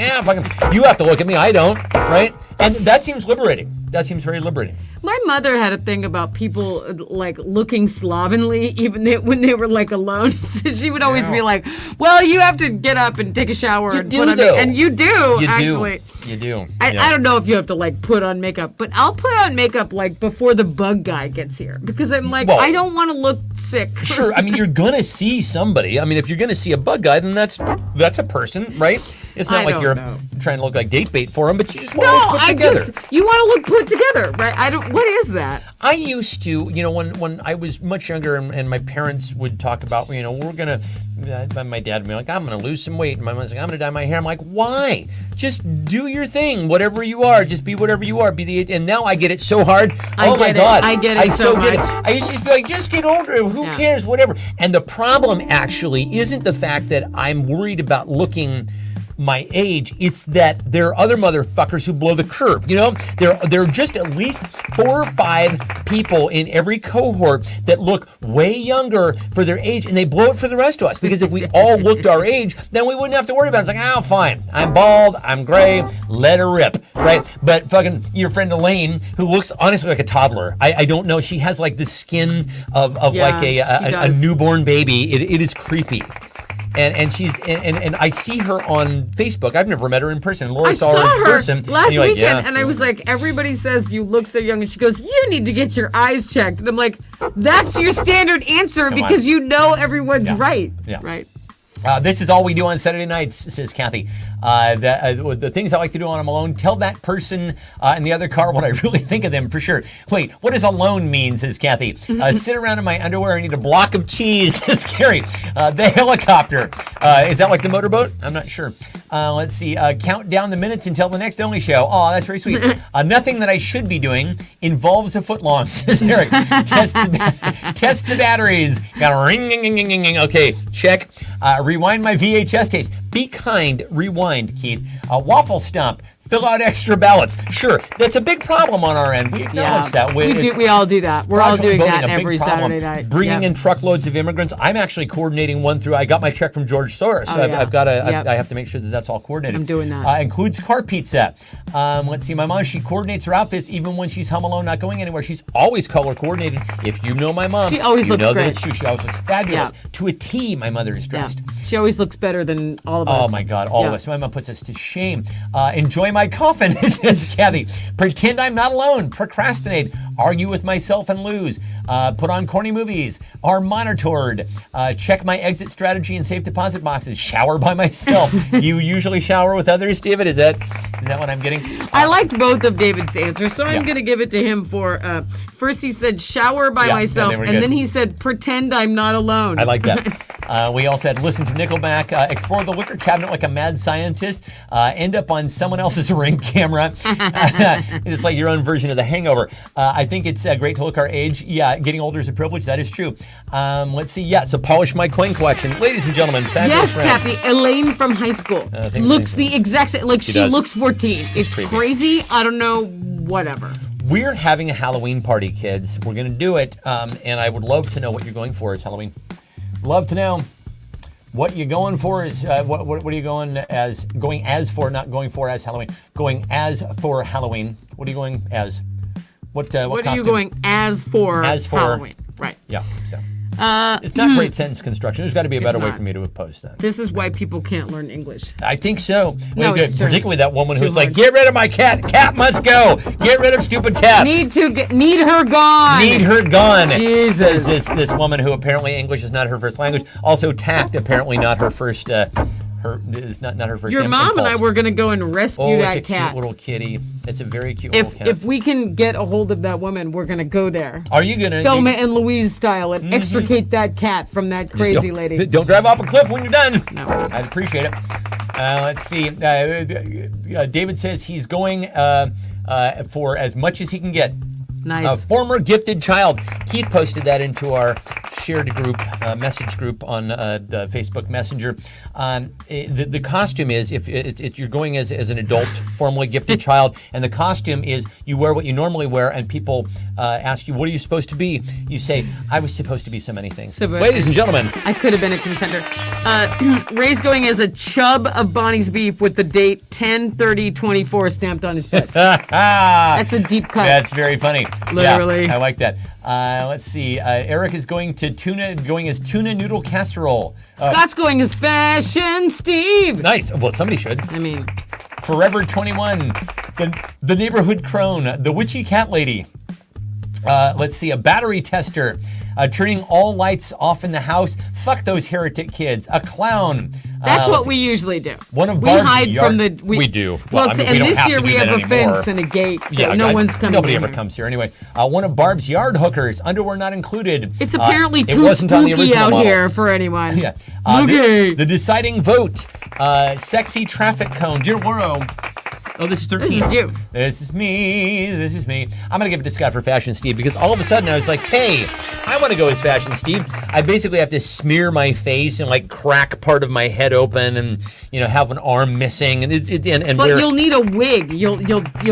you have to look at me, I don't, right? And that seems liberating. That seems very liberating. My mother had a thing about people like looking slovenly even when they were like alone. So she would always be like, well, you have to get up and take a shower. You and do, put on though. And you do, You actually. You do. I don't know if you have to like put on makeup, but I'll put on makeup like before the bug guy gets here because I'm like, Well, I don't want to look sick. Sure, I mean, you're gonna see somebody. I mean, if you're gonna see a bug guy, then that's a person, right? It's not I like don't you're know. trying to look like date bait for him, but you just want to No, look put together. you want to look put together, right? What is that? I used to, when I was much younger and my parents would talk about, we're going to, my dad would be like, I'm going to lose some weight. And my mom's like, I'm going to dye my hair. I'm like, why? Just do your thing, whatever you are. Just be whatever you are. And now I get it so hard. Oh my get it. God. I get it so get much. I used to just be like, just get older. Who Yeah. cares? Whatever. And the problem actually isn't the fact that I'm worried about looking my age, it's that there are other motherfuckers who blow the curve. There are just at least 4 or 5 people in every cohort that look way younger for their age, and they blow it for the rest of us. Because if we all looked our age, then we wouldn't have to worry about it. It's like, fine, I'm bald, I'm gray, let her rip, right? But fucking your friend Elaine, who looks honestly like a toddler, I don't know, she has like the skin of Yeah, like she a does. newborn baby. It is creepy. And she's and I see her on Facebook. I've never met her in person. Laura I saw saw her in her person last and you're like, weekend, yeah. and I was like, everybody says you look so young, and she goes, you need to get your eyes checked. And I'm like, that's your standard answer because you know everyone's right. Yeah. Right. This is all we do on Saturday nights, says Kathy. The things I like to do when I'm alone, tell that person in the other car what I really think of them for sure. Wait, what does alone mean, says Kathy? Sit around in my underwear and eat a block of cheese, says Carrie. The helicopter. Is that like the motorboat? I'm not sure. Let's see. Count down the minutes until the next Only Show. Oh, that's very sweet. Nothing that I should be doing involves a footlong, says Eric. Test the batteries. Got a ring. Okay, check. Rewind my VHS tapes. Be kind. Rewind, Keith. Waffle stump. Fill out extra ballots. Sure, that's a big problem on our end. We acknowledge that. We all do that. We're all doing that every Saturday night. Bringing in truckloads of immigrants. I'm actually coordinating one through. I got my check from George Soros, so yeah. I've got to. Yep. I have to make sure that that's all coordinated. I'm doing that. Includes car pizza. Let's see. My mom, she coordinates her outfits even when she's home alone, not going anywhere. She's always color coordinated. If you know my mom, She always you looks know great. that it's true. She always looks fabulous Yeah. to a T. My mother is Yeah. dressed. She always looks better than all of us. Oh my God, all of us. My mom puts us to shame. Enjoy my coffin, says Kathy. Pretend I'm not alone. Procrastinate. argue with myself and lose, put on corny movies, are monitored, check my exit strategy and safe deposit boxes, shower by myself. Do you usually shower with others, David? Is that what I'm getting? I liked both of David's answers, so I'm Yeah. going to give it to him for. First, he said shower by Yeah, myself, they were and good. then he said pretend I'm not alone. I like that. We also had listen to Nickelback, explore the liquor cabinet like a mad scientist, end up on someone else's Ring camera. It's like your own version of The Hangover. I think it's great to look our age. Yeah, getting older is a privilege. That is true. Let's see. Yeah, so polish my coin collection. Ladies and gentlemen, fabulous Yes, friends. Cappy. Elaine from high school thanks, looks Elaine. the exact same. Like she does. looks 14. It's creepy. crazy. I don't know. Whatever. We're having a Halloween party, kids. We're going to do it, and I would love to know what you're going for as Halloween. Love to know what you're going for is what are you going as for, not going for as Halloween. Going as for Halloween. What are you going as? What What are you costume? going as for As for- Halloween? Right. Yeah, so. It's not great sentence construction. There's got to be a better way not. for me to have posed that. This is why people can't learn English. I think so. No, it's true. Particularly that woman It's who's too like, hard. get rid of my cat. Cat must go. Get rid of stupid cat. Need her gone. Need her gone. Jesus. Says this woman who apparently English is not her first language. Also, tact apparently not her first. Is not her first. Your mom and I impulse. were gonna go and rescue Oh, that it's a cat. cute little kitty. It's a very cute little cat. If we can get a hold of that woman, we're gonna go there. Are you gonna Thelma and Louise style and extricate that cat from that crazy don't, lady. Don't drive off a cliff when you're done. No. I'd appreciate it. Let's see. David says he's going for as much as he can get. Nice. A former gifted child. Keith posted that into our shared group, message group on the Facebook Messenger. The costume is, if you're going as an adult, formerly gifted child, and the costume is you wear what you normally wear, and people ask you, what are you supposed to be? You say, I was supposed to be so many things. So- Ladies and gentlemen, I could have been a contender. Ray's going as a chub of Bonnie's beef with the date 10/30/24 stamped on his butt. That's a deep cut. that's very funny. Literally. Yeah, I like that. Let's see. Eric is going as tuna noodle casserole. Scott's going as Fashion Steve. Nice. Well, somebody should. I mean, Forever 21, the neighborhood crone, the witchy cat lady. Let's see, a battery tester, turning all lights off in the house. Fuck those heretic kids. A clown. that's let's what we usually do. One of we Barb's hide yard- from the. We do. Well, Well, I mean, we and don't this have year to do we have that a anymore. fence and a gate, so no I- one's coming. Nobody in ever here. comes here anyway. One of Barb's yard hookers, underwear not included. It's apparently it too wasn't on the spooky original out model. here for anyone. Yeah. Okay. The deciding vote, sexy traffic cone. Dear Woro. Oh, this is 13. This is you. This is me. This is me. I'm going to give it to Scott for Fashion Steve because all of a sudden I was like, hey, I want to go as Fashion Steve. I basically have to smear my face and like crack part of my head open and, have an arm missing. And But wear, you'll need a wig. You'll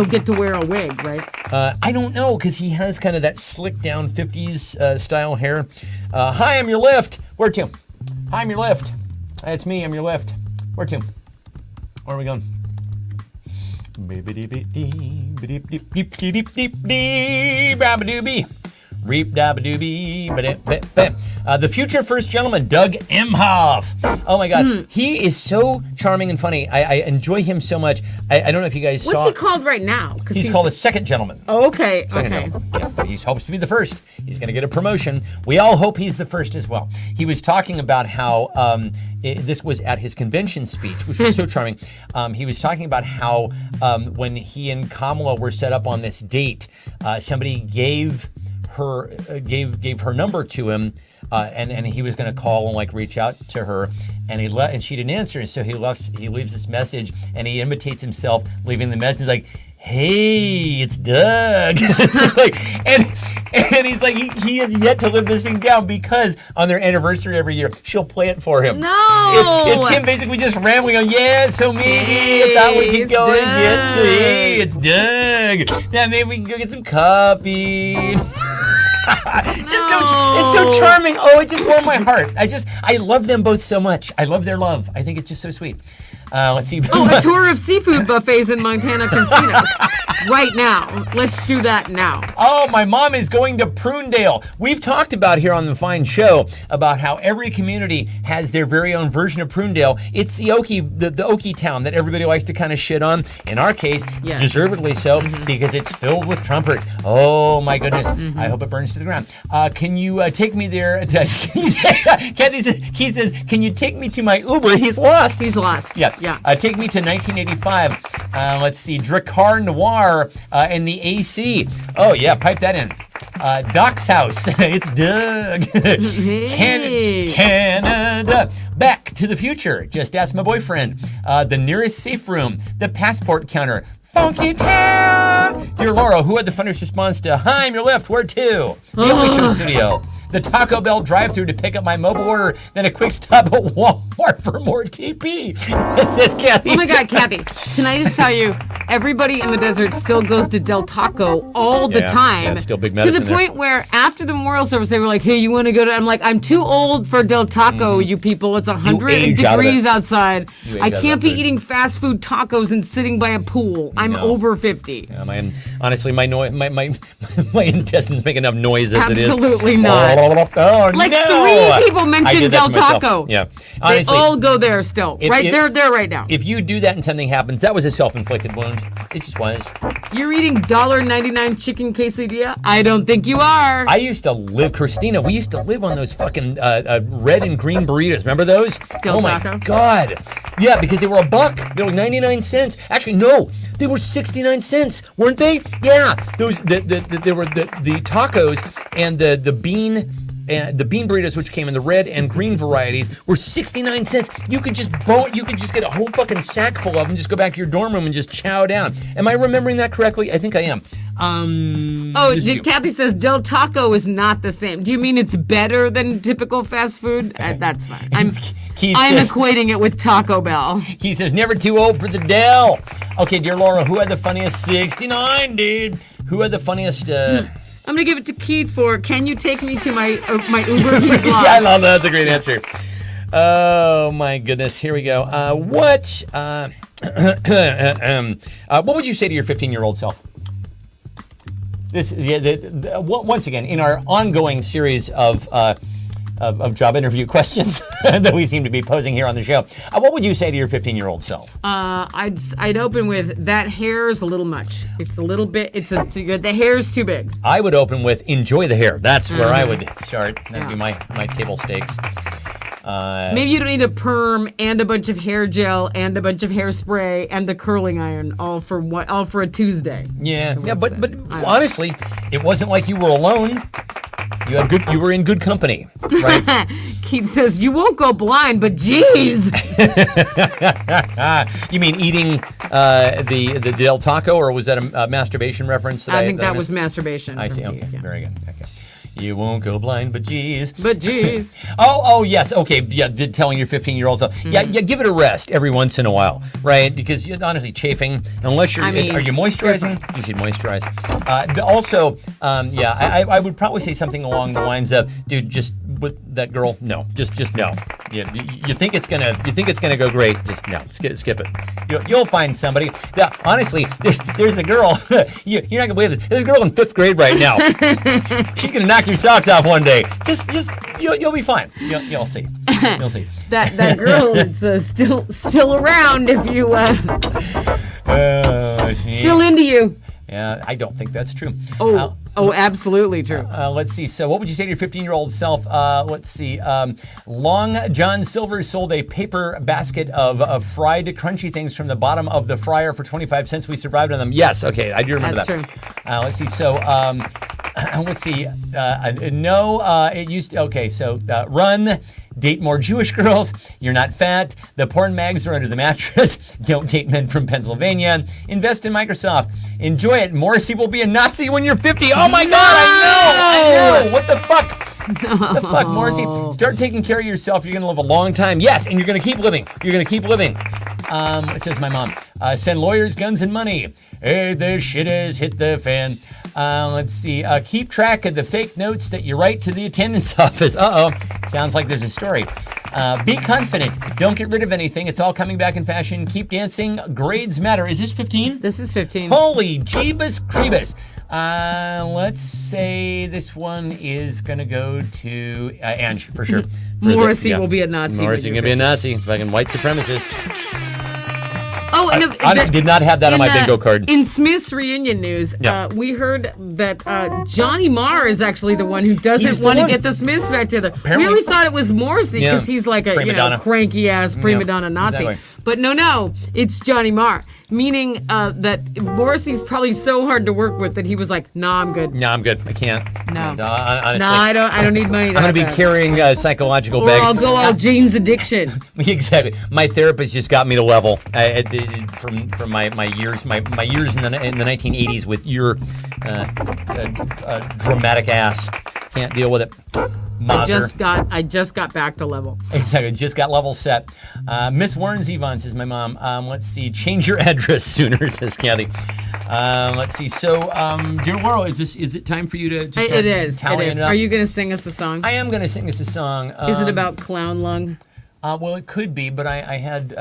get to wear a wig, right? I don't know because he has kind of that slick down 50s style hair. Hi, I'm your lift. Where to? Hi, I'm your lift. It's me. I'm your lift. Where to? Where are we going? Reap dabba doobie. The future first gentleman, Doug Emhoff. Oh my God, he is so charming and funny. I enjoy him so much. I don't know if you guys What's saw. he called right now? 'Cause He's called a second gentleman. Oh, okay. Second Okay. gentleman. Yeah, but he hopes to be the first. He's going to get a promotion. We all hope he's the first as well. He was talking about how this was at his convention speech, which was so charming. He was talking about how when he and Kamala were set up on this date, somebody gave her number to him, and he was going to call and like reach out to her, and she didn't answer, and so he leaves this message, and he imitates himself leaving the message like, hey, it's Doug. and he's like, he has yet to live this thing down because on their anniversary every year, she'll play it for him. No! It's him basically just rambling on, yeah, so maybe if that we could it's go and get, Doug. see, it's Doug. Now maybe we can go get some coffee. It's so charming. Oh, it just warmed my heart. I love them both so much. I love their love. I think it's just so sweet. Let's see. Oh, a tour of seafood buffets in Montana casinos. right now. Let's do that now. Oh, my mom is going to Prunedale. We've talked about here on the Fine Show about how every community has their very own version of Prunedale. It's the Okie town that everybody likes to kind of shit on. In our case, Yes. deservedly so, because it's filled with Trumpers. Oh my goodness! I hope it burns to the ground. Can you take me there? Keith says, "Can you take me to my Uber? He's lost." He's lost. Yeah. Yeah. Take me to 1985. Let's see. Dracar Noir and the AC. Oh, yeah. Pipe that in. Doc's house. It's Doug. Canada. Back to the future. Just ask my boyfriend. The nearest safe room. The passport counter. Funky Town. Dear Laura, who had the funniest response to "Hi, I'm your left, where to?" The Only Show Studio. The Taco Bell drive-thru to pick up my mobile order, then a quick stop at Walmart for more TP. Says Kathy. Oh my God, Kathy, can I just tell you, everybody in the desert still goes to Del Taco all the Yeah, time. yeah, still big to medicine the there. point where after the memorial service, they were like, hey, you want to go to, I'm like, I'm too old for Del Taco, you people. It's 100 age out of degrees it. outside. You age I out of can't that be food. eating fast food tacos and sitting by a pool. I'm No. over 50. Yeah, honestly, my intestines make enough noise as it is. Absolutely not. Oh, Like no. 3 people I mentioned did that Del to myself. Taco. Yeah. They Honestly, all go there still. They're there right now. if you do that and something happens, that was a self-inflicted wound. It just was. You're eating $1.99 chicken quesadilla? I don't think you are. I used to live, Christina, we used to live on those fucking red and green burritos. Remember those? Del oh my Taco? God. Yeah, because they were $1. They were 99 cents. Actually, no, they were 69 cents, weren't they? Yeah. Those they were the tacos and the bean burritos, which came in the red and green varieties, were 69 cents. You could just get a whole fucking sack full of them, just go back to your dorm room and just chow down. Am I remembering that correctly? I think I am. Kathy says Del Taco is not the same. Do you mean it's better than typical fast food? That's fine. I'm Keith I'm says- equating it with Taco Bell. He says, never too old for the Dell. Okay, dear Laura, who had the funniest 69, dude? Who had the funniest... I'm gonna give it to Keith for can you take me to my Uber? He's lost. Yeah, I love that. That's a great answer. Oh, my goodness. Here we go. What would you say to your 15-year-old self? Once again, in our ongoing series of job interview questions that we seem to be posing here on the show, what would you say to your 15-year-old self? I'd open with that hair is a little much. It's a little bit. The hair's too big. I would open with enjoy the hair. That's where I would start. That'd be Yeah. my table stakes. Maybe you don't need a perm and a bunch of hair gel and a bunch of hairspray and the curling iron all for a Tuesday. Yeah, would but say. I- honestly, it wasn't like you were alone. You were in good company, right? Keith says you won't go blind, but geez. You mean eating the Del Taco, or was that a masturbation reference? I think that missed? was masturbation. I from see. Okay, Keith, yeah. very good. Okay. You won't go blind, but geez. But geez. Oh, yes. Okay, yeah. Telling your 15-year-old self, yeah, give it a rest every once in a while, right? Because you're honestly chafing. Unless you're, I mean, are you moisturizing? You should moisturize. I would probably say something along the lines of, dude, just with that girl, no, just no. Yeah, you think it's gonna go great? Just no, skip it. You'll find somebody. Yeah, honestly, there's a girl. You're not gonna believe this. There's a girl in 5th grade right now. She's gonna knock your socks off one day. Just you'll be fine. You'll see. You'll see. That girl is still around if you still into you. Yeah, I don't think that's true. Oh, absolutely true. Let's see. So, what would you say to your 15-year-old self? Let's see. Long John Silver sold a paper basket of fried crunchy things from the bottom of the fryer for 25 cents. We survived on them. Yes. Okay, I do remember That's that. true. Let's see. So, let's see. It used to. Okay, so run. Date more Jewish girls. You're not fat. The porn mags are under the mattress. Don't date men from Pennsylvania. Invest in Microsoft. Enjoy it. Morrissey will be a Nazi when you're 50. Oh my God, I know. What the fuck? What the fuck, Morrissey? Start taking care of yourself. You're going to live a long time. Yes, and you're going to keep living. You're going to keep living. It says my mom. Send lawyers, guns, and money. Hey, this shit has hit the fan. Let's see. Keep track of the fake notes that you write to the attendance office. Sounds like there's a story. Be confident. Don't get rid of anything. It's all coming back in fashion. Keep dancing. Grades matter. Is this 15? This is 15. Holy Jeebus Creebus. Let's say this one is going to go to Ange, for sure. Morrissey will be a Nazi. Morrissey when going to be a Nazi. Fucking white supremacist. Oh, and Honestly, did not have that on my bingo card. In Smith's reunion news, Yeah. we heard that Johnny Marr is actually the one who He's doesn't the want to one. get the Smiths back together. Apparently- We always thought it was Morrissey because Yeah. he's like a Prima donna. cranky ass prima donna Nazi. exactly. But no, it's Johnny Marr. Meaning that Morrissey's probably so hard to work with that he was like, nah, I'm good. No, I'm good. I can't. No. Honestly. Nah, I don't need money. I'm going to be carrying psychological Or baggage. I'll go all Jane's Addiction. Exactly. My therapist just got me to level from my years in the 1980s with your dramatic ass. Can't deal with it. I Mazzer. just got back to level. Exactly. Just got level set. Miss Warren Zevon says my mom. Let's see. Change your address sooner, says Kathy. Let's see. So, dear Laurel, is it time for you to start It is. tallying it up? Are you going to sing us a song? I am going to sing us a song. Is it about clown lung? Well, it could be, but I had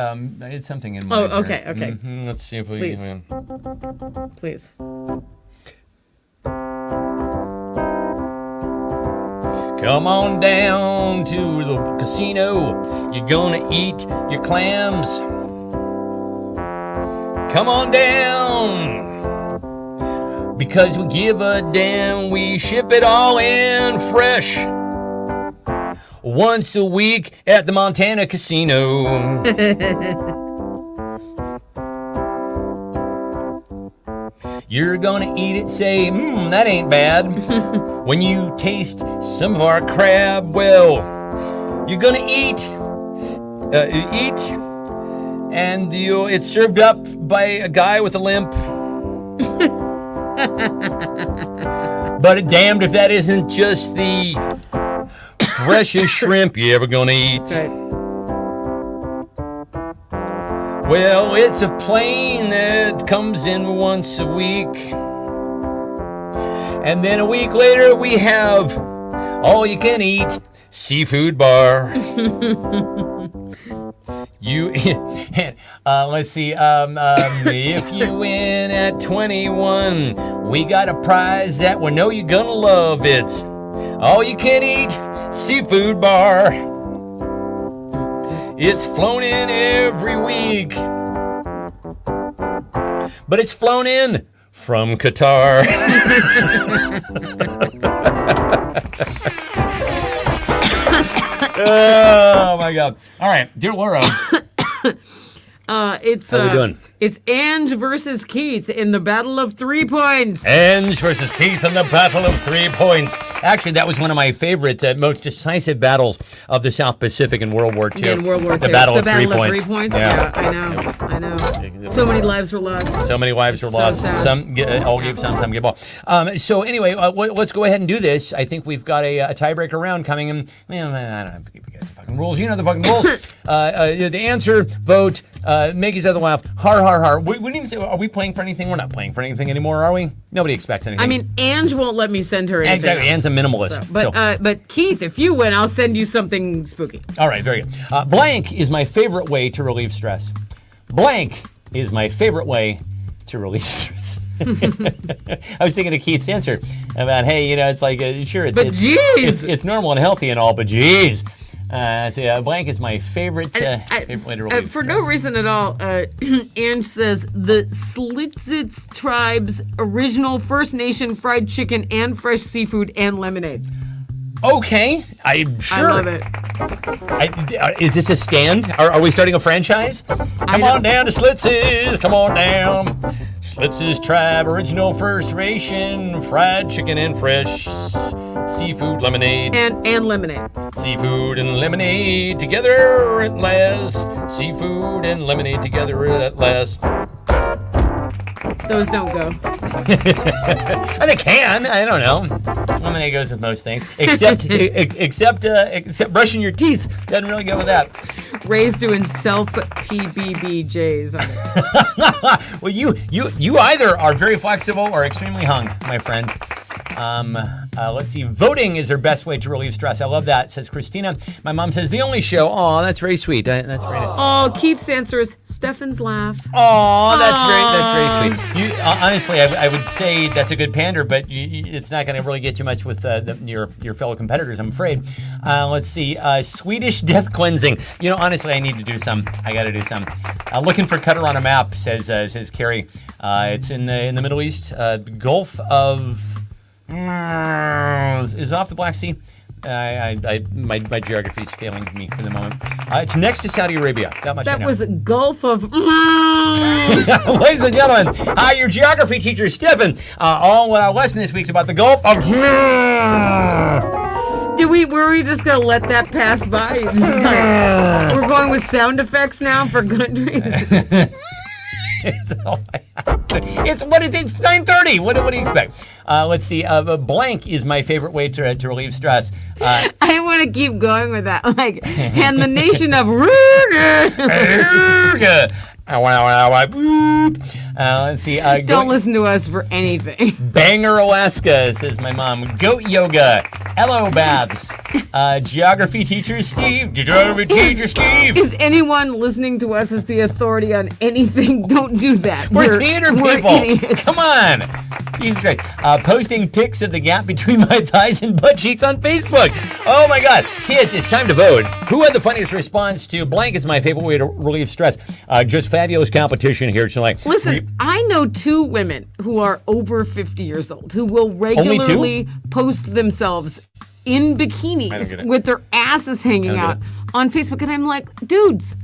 something in mind. Oh, okay, here. okay. Let's see if we Please. can. Please. Come on down to the casino. You're gonna eat your clams. Come on down. Because we give a damn, we ship it all in fresh. Once a week at the Montana Casino. You're gonna eat it, say, that ain't bad. When you taste some of our crab, well, you're gonna eat, and it's served up by a guy with a limp. But damned if that isn't just the freshest shrimp you ever gonna eat. That's right. Well, it's a plane that comes in once a week. And then a week later, we have all you can eat seafood bar. Let's see. If you win at 21, we got a prize that we know you're gonna love. It's all you can eat seafood bar. It's flown in every week, but it's flown in from Qatar. Oh my God! All right, dear Laura, It's how we doing? It's Ange versus Keith in the Battle of 3 Points. Ange versus Keith in the Battle of 3 Points. Actually, that was one of my favorite, most decisive battles of the South Pacific in World War II. In World War II. The Battle of 3 Battle of Points. 3 Points? Yeah. Yeah, I know. So many lives were lost. So many wives were So lost. sad. Some all gave some gave all. So anyway, let's go ahead and do this. I think we've got a tiebreaker round coming in. Man, I don't have to give you guys the fucking rules. You know the fucking rules. The answer, vote, make each other laugh. Har har har. We didn't even say. Are we playing for anything? We're not playing for anything anymore, are we? Nobody expects anything. I mean, Ange won't let me send her anything Exactly. else. Anne's a minimalist. But Keith, if you win, I'll send you something spooky. All right, very good. Blank is my favorite way to relieve stress. Blank is my favorite way to relieve stress. I was thinking of Keith's answer about, hey, it's like, sure, But geez. it's normal and healthy and all, but geez. So blank is my favorite, favorite way to relieve For stress. no reason at all, Ange says the Slitzitz tribe's original First Nation fried chicken and fresh seafood and lemonade. Okay, I'm sure. I love it. Is this a stand? Are we starting a franchise? Come on down to Slitz's. Come on down. Slitz's Tribe, original First Nation, fried chicken and fresh seafood lemonade. And lemonade. Seafood and lemonade together at last. Seafood and lemonade together at last. Those don't go. They can. I don't know. Lemonade goes with most things, except brushing your teeth doesn't really go with that. Ray's doing self PBBJs on it. Well, you either are very flexible or extremely hung, my friend. Let's see. Voting is her best way to relieve stress. I love that, says Christina. My mom says the only show. Oh, that's very sweet. That's very nice. Oh, Keith's answer is Stefan's laugh. Oh, that's very sweet. You honestly, I would say that's a good pander, but it's not going to really get you much with your fellow competitors, I'm afraid. Let's see. Swedish death cleansing. You know, honestly, I need to do some. I got to do some. Looking for Qatar on a map, says Carrie. It's in the Middle East, Gulf of. Is it off the Black Sea? My geography is failing me for the moment. It's next to Saudi Arabia. That much I know. That was a Gulf of. Ladies and gentlemen, your geography teacher, Stefan. All lesson this week's about the Gulf of. Were we just gonna let that pass by? Just like, we're going with sound effects now for countries. It's 9:30. What do you expect? Let's see. Blank is my favorite way to relieve stress. I want to keep going with that. Like, and the nation of. Let's see. Don't listen to us for anything. Bangor, Alaska, says my mom. Goat yoga, LO baths. Geography teacher Steve. Is anyone listening to us as the authority on anything? Don't do that. We're theater we're people. Idiots. Come on. Jesus Christ. Posting pics of the gap between my thighs and butt cheeks on Facebook. Oh my God. Kids, it's time to vote. Who had the funniest response to blank is my favorite way to relieve stress. Just fabulous competition here tonight. Listen, I know 2 women who are over 50 years old who will regularly post themselves in bikinis with their asses hanging out on Facebook. And I'm like, dudes,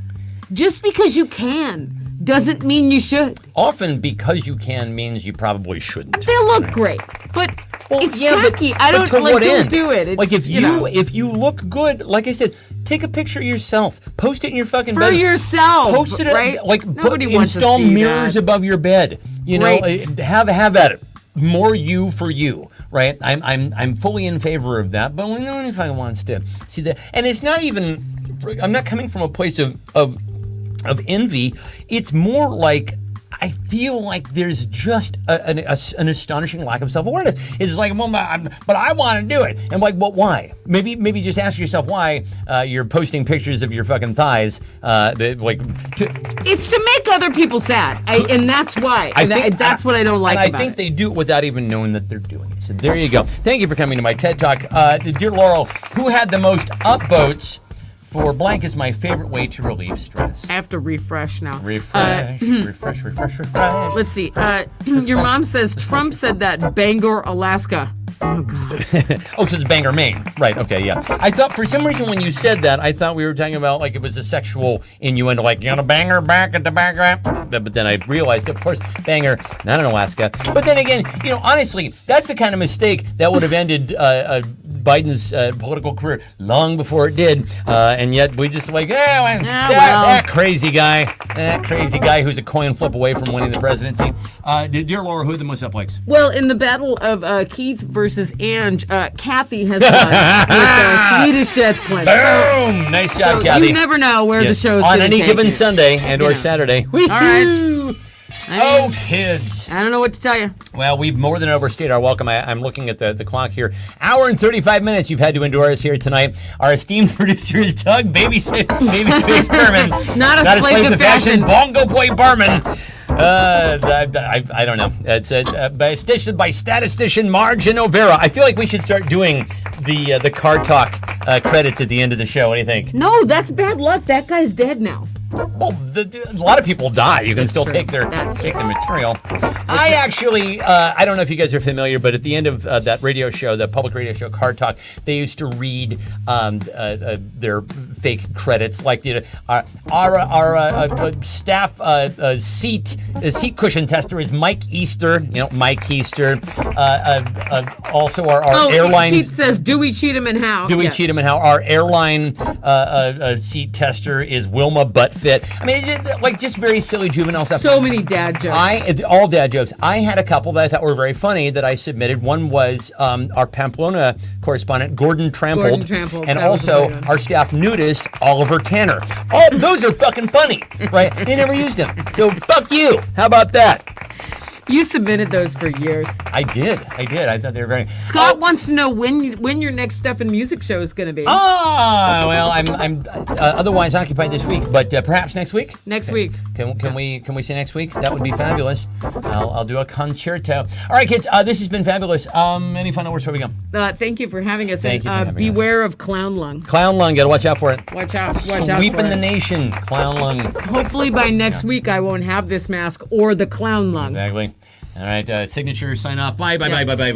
just because you can doesn't mean you should. Often because you can means you probably shouldn't. They look great, but it's tacky. I don't don't do it. It's, like if you look good, like I said, take a picture of yourself, post it in your fucking bed. For yourself, post it right? Install mirrors above your bed. You know, have at it. More you for you, right? I'm fully in favor of that, but no one fucking wants to see that. And it's not even. I'm not coming from a place of envy. It's more like I feel like there's just an astonishing lack of self-awareness. It's like, well, but I want to do it. And like, well, why? Maybe just ask yourself why you're posting pictures of your fucking thighs. It's to make other people sad, and that's why. That's what I don't like about it. I think they do it without even knowing that they're doing it. So there you go. Thank you for coming to my TED Talk. Dear Laurel, who had the most upvotes for blank is my favorite way to relieve stress? I have to refresh now. Refresh. Let's see. Your mom says Trump said that Bangor, Alaska. Oh, God. Because it's Bangor, Maine. Right, okay, yeah. I thought, for some reason, when you said that, I thought we were talking about, like, it was a sexual innuendo, like, you know, Bangor back at the Bangor. But then I realized, of course, Bangor, not in Alaska. But then again, you know, honestly, that's the kind of mistake that would have ended Biden's political career long before it did. And yet we just like, that crazy guy who's a coin flip away from winning the presidency. Dear Laura, who are the most uplikes? Well, in the battle of Keith versus Ange, Kathy has won with Swedish Death Cleanse. Boom! Nice job, Kathy. You never know where the show's on going to any given Sunday and or Saturday. All right. Oh, kids. I don't know what to tell you. Well, we've more than overstayed our welcome. I'm looking at the clock here. Hour and 35 minutes you've had to endure us here tonight. Our esteemed producer is Doug Babyface Berman. Not a slave to fashion. Bongo Boy Berman. I don't know. It's by statistician Margin O'Vera. I feel like we should start doing the car talk credits at the end of the show. What do you think? No, that's bad luck. That guy's dead now. Well, a lot of people die. You can still take their material. I actually, I don't know if you guys are familiar, but at the end of that radio show, the public radio show Car Talk, they used to read their fake credits, like our staff seat cushion tester is Mike Easter. You know, Mike Easter. Also, our airline. Keith says, "Do we cheat him and how?" Do we cheat him and how? Our airline seat tester is Wilma Butt fit. I mean, just very silly juvenile stuff. So many dad jokes. All dad jokes. I had a couple that I thought were very funny that I submitted. One was our Pamplona correspondent, Gordon Trampled. Gordon Trampled, And that was a also great one. our staff nudist, Oliver Tanner. All those are fucking funny, right? They never used them. So fuck you. How about that? You submitted those for years. I did. I thought they were very. Scott wants to know when your next Stuff and Music show is going to be. Well, I'm otherwise occupied this week, but perhaps next week. Next week. Can we say next week? That would be fabulous. I'll do a concerto. All right, kids. This has been fabulous. Any final words before we go? Thank you for having us. Thank you for having us. Beware of clown lung. Clown lung. Gotta watch out for it. Watch out. Watch out. Sweeping for the it. nation. Clown lung. Hopefully by next week I won't have this mask or the clown lung. Exactly. All right. Signature. Sign off. Bye. Bye. Yeah. Bye. Bye. Bye. Bye.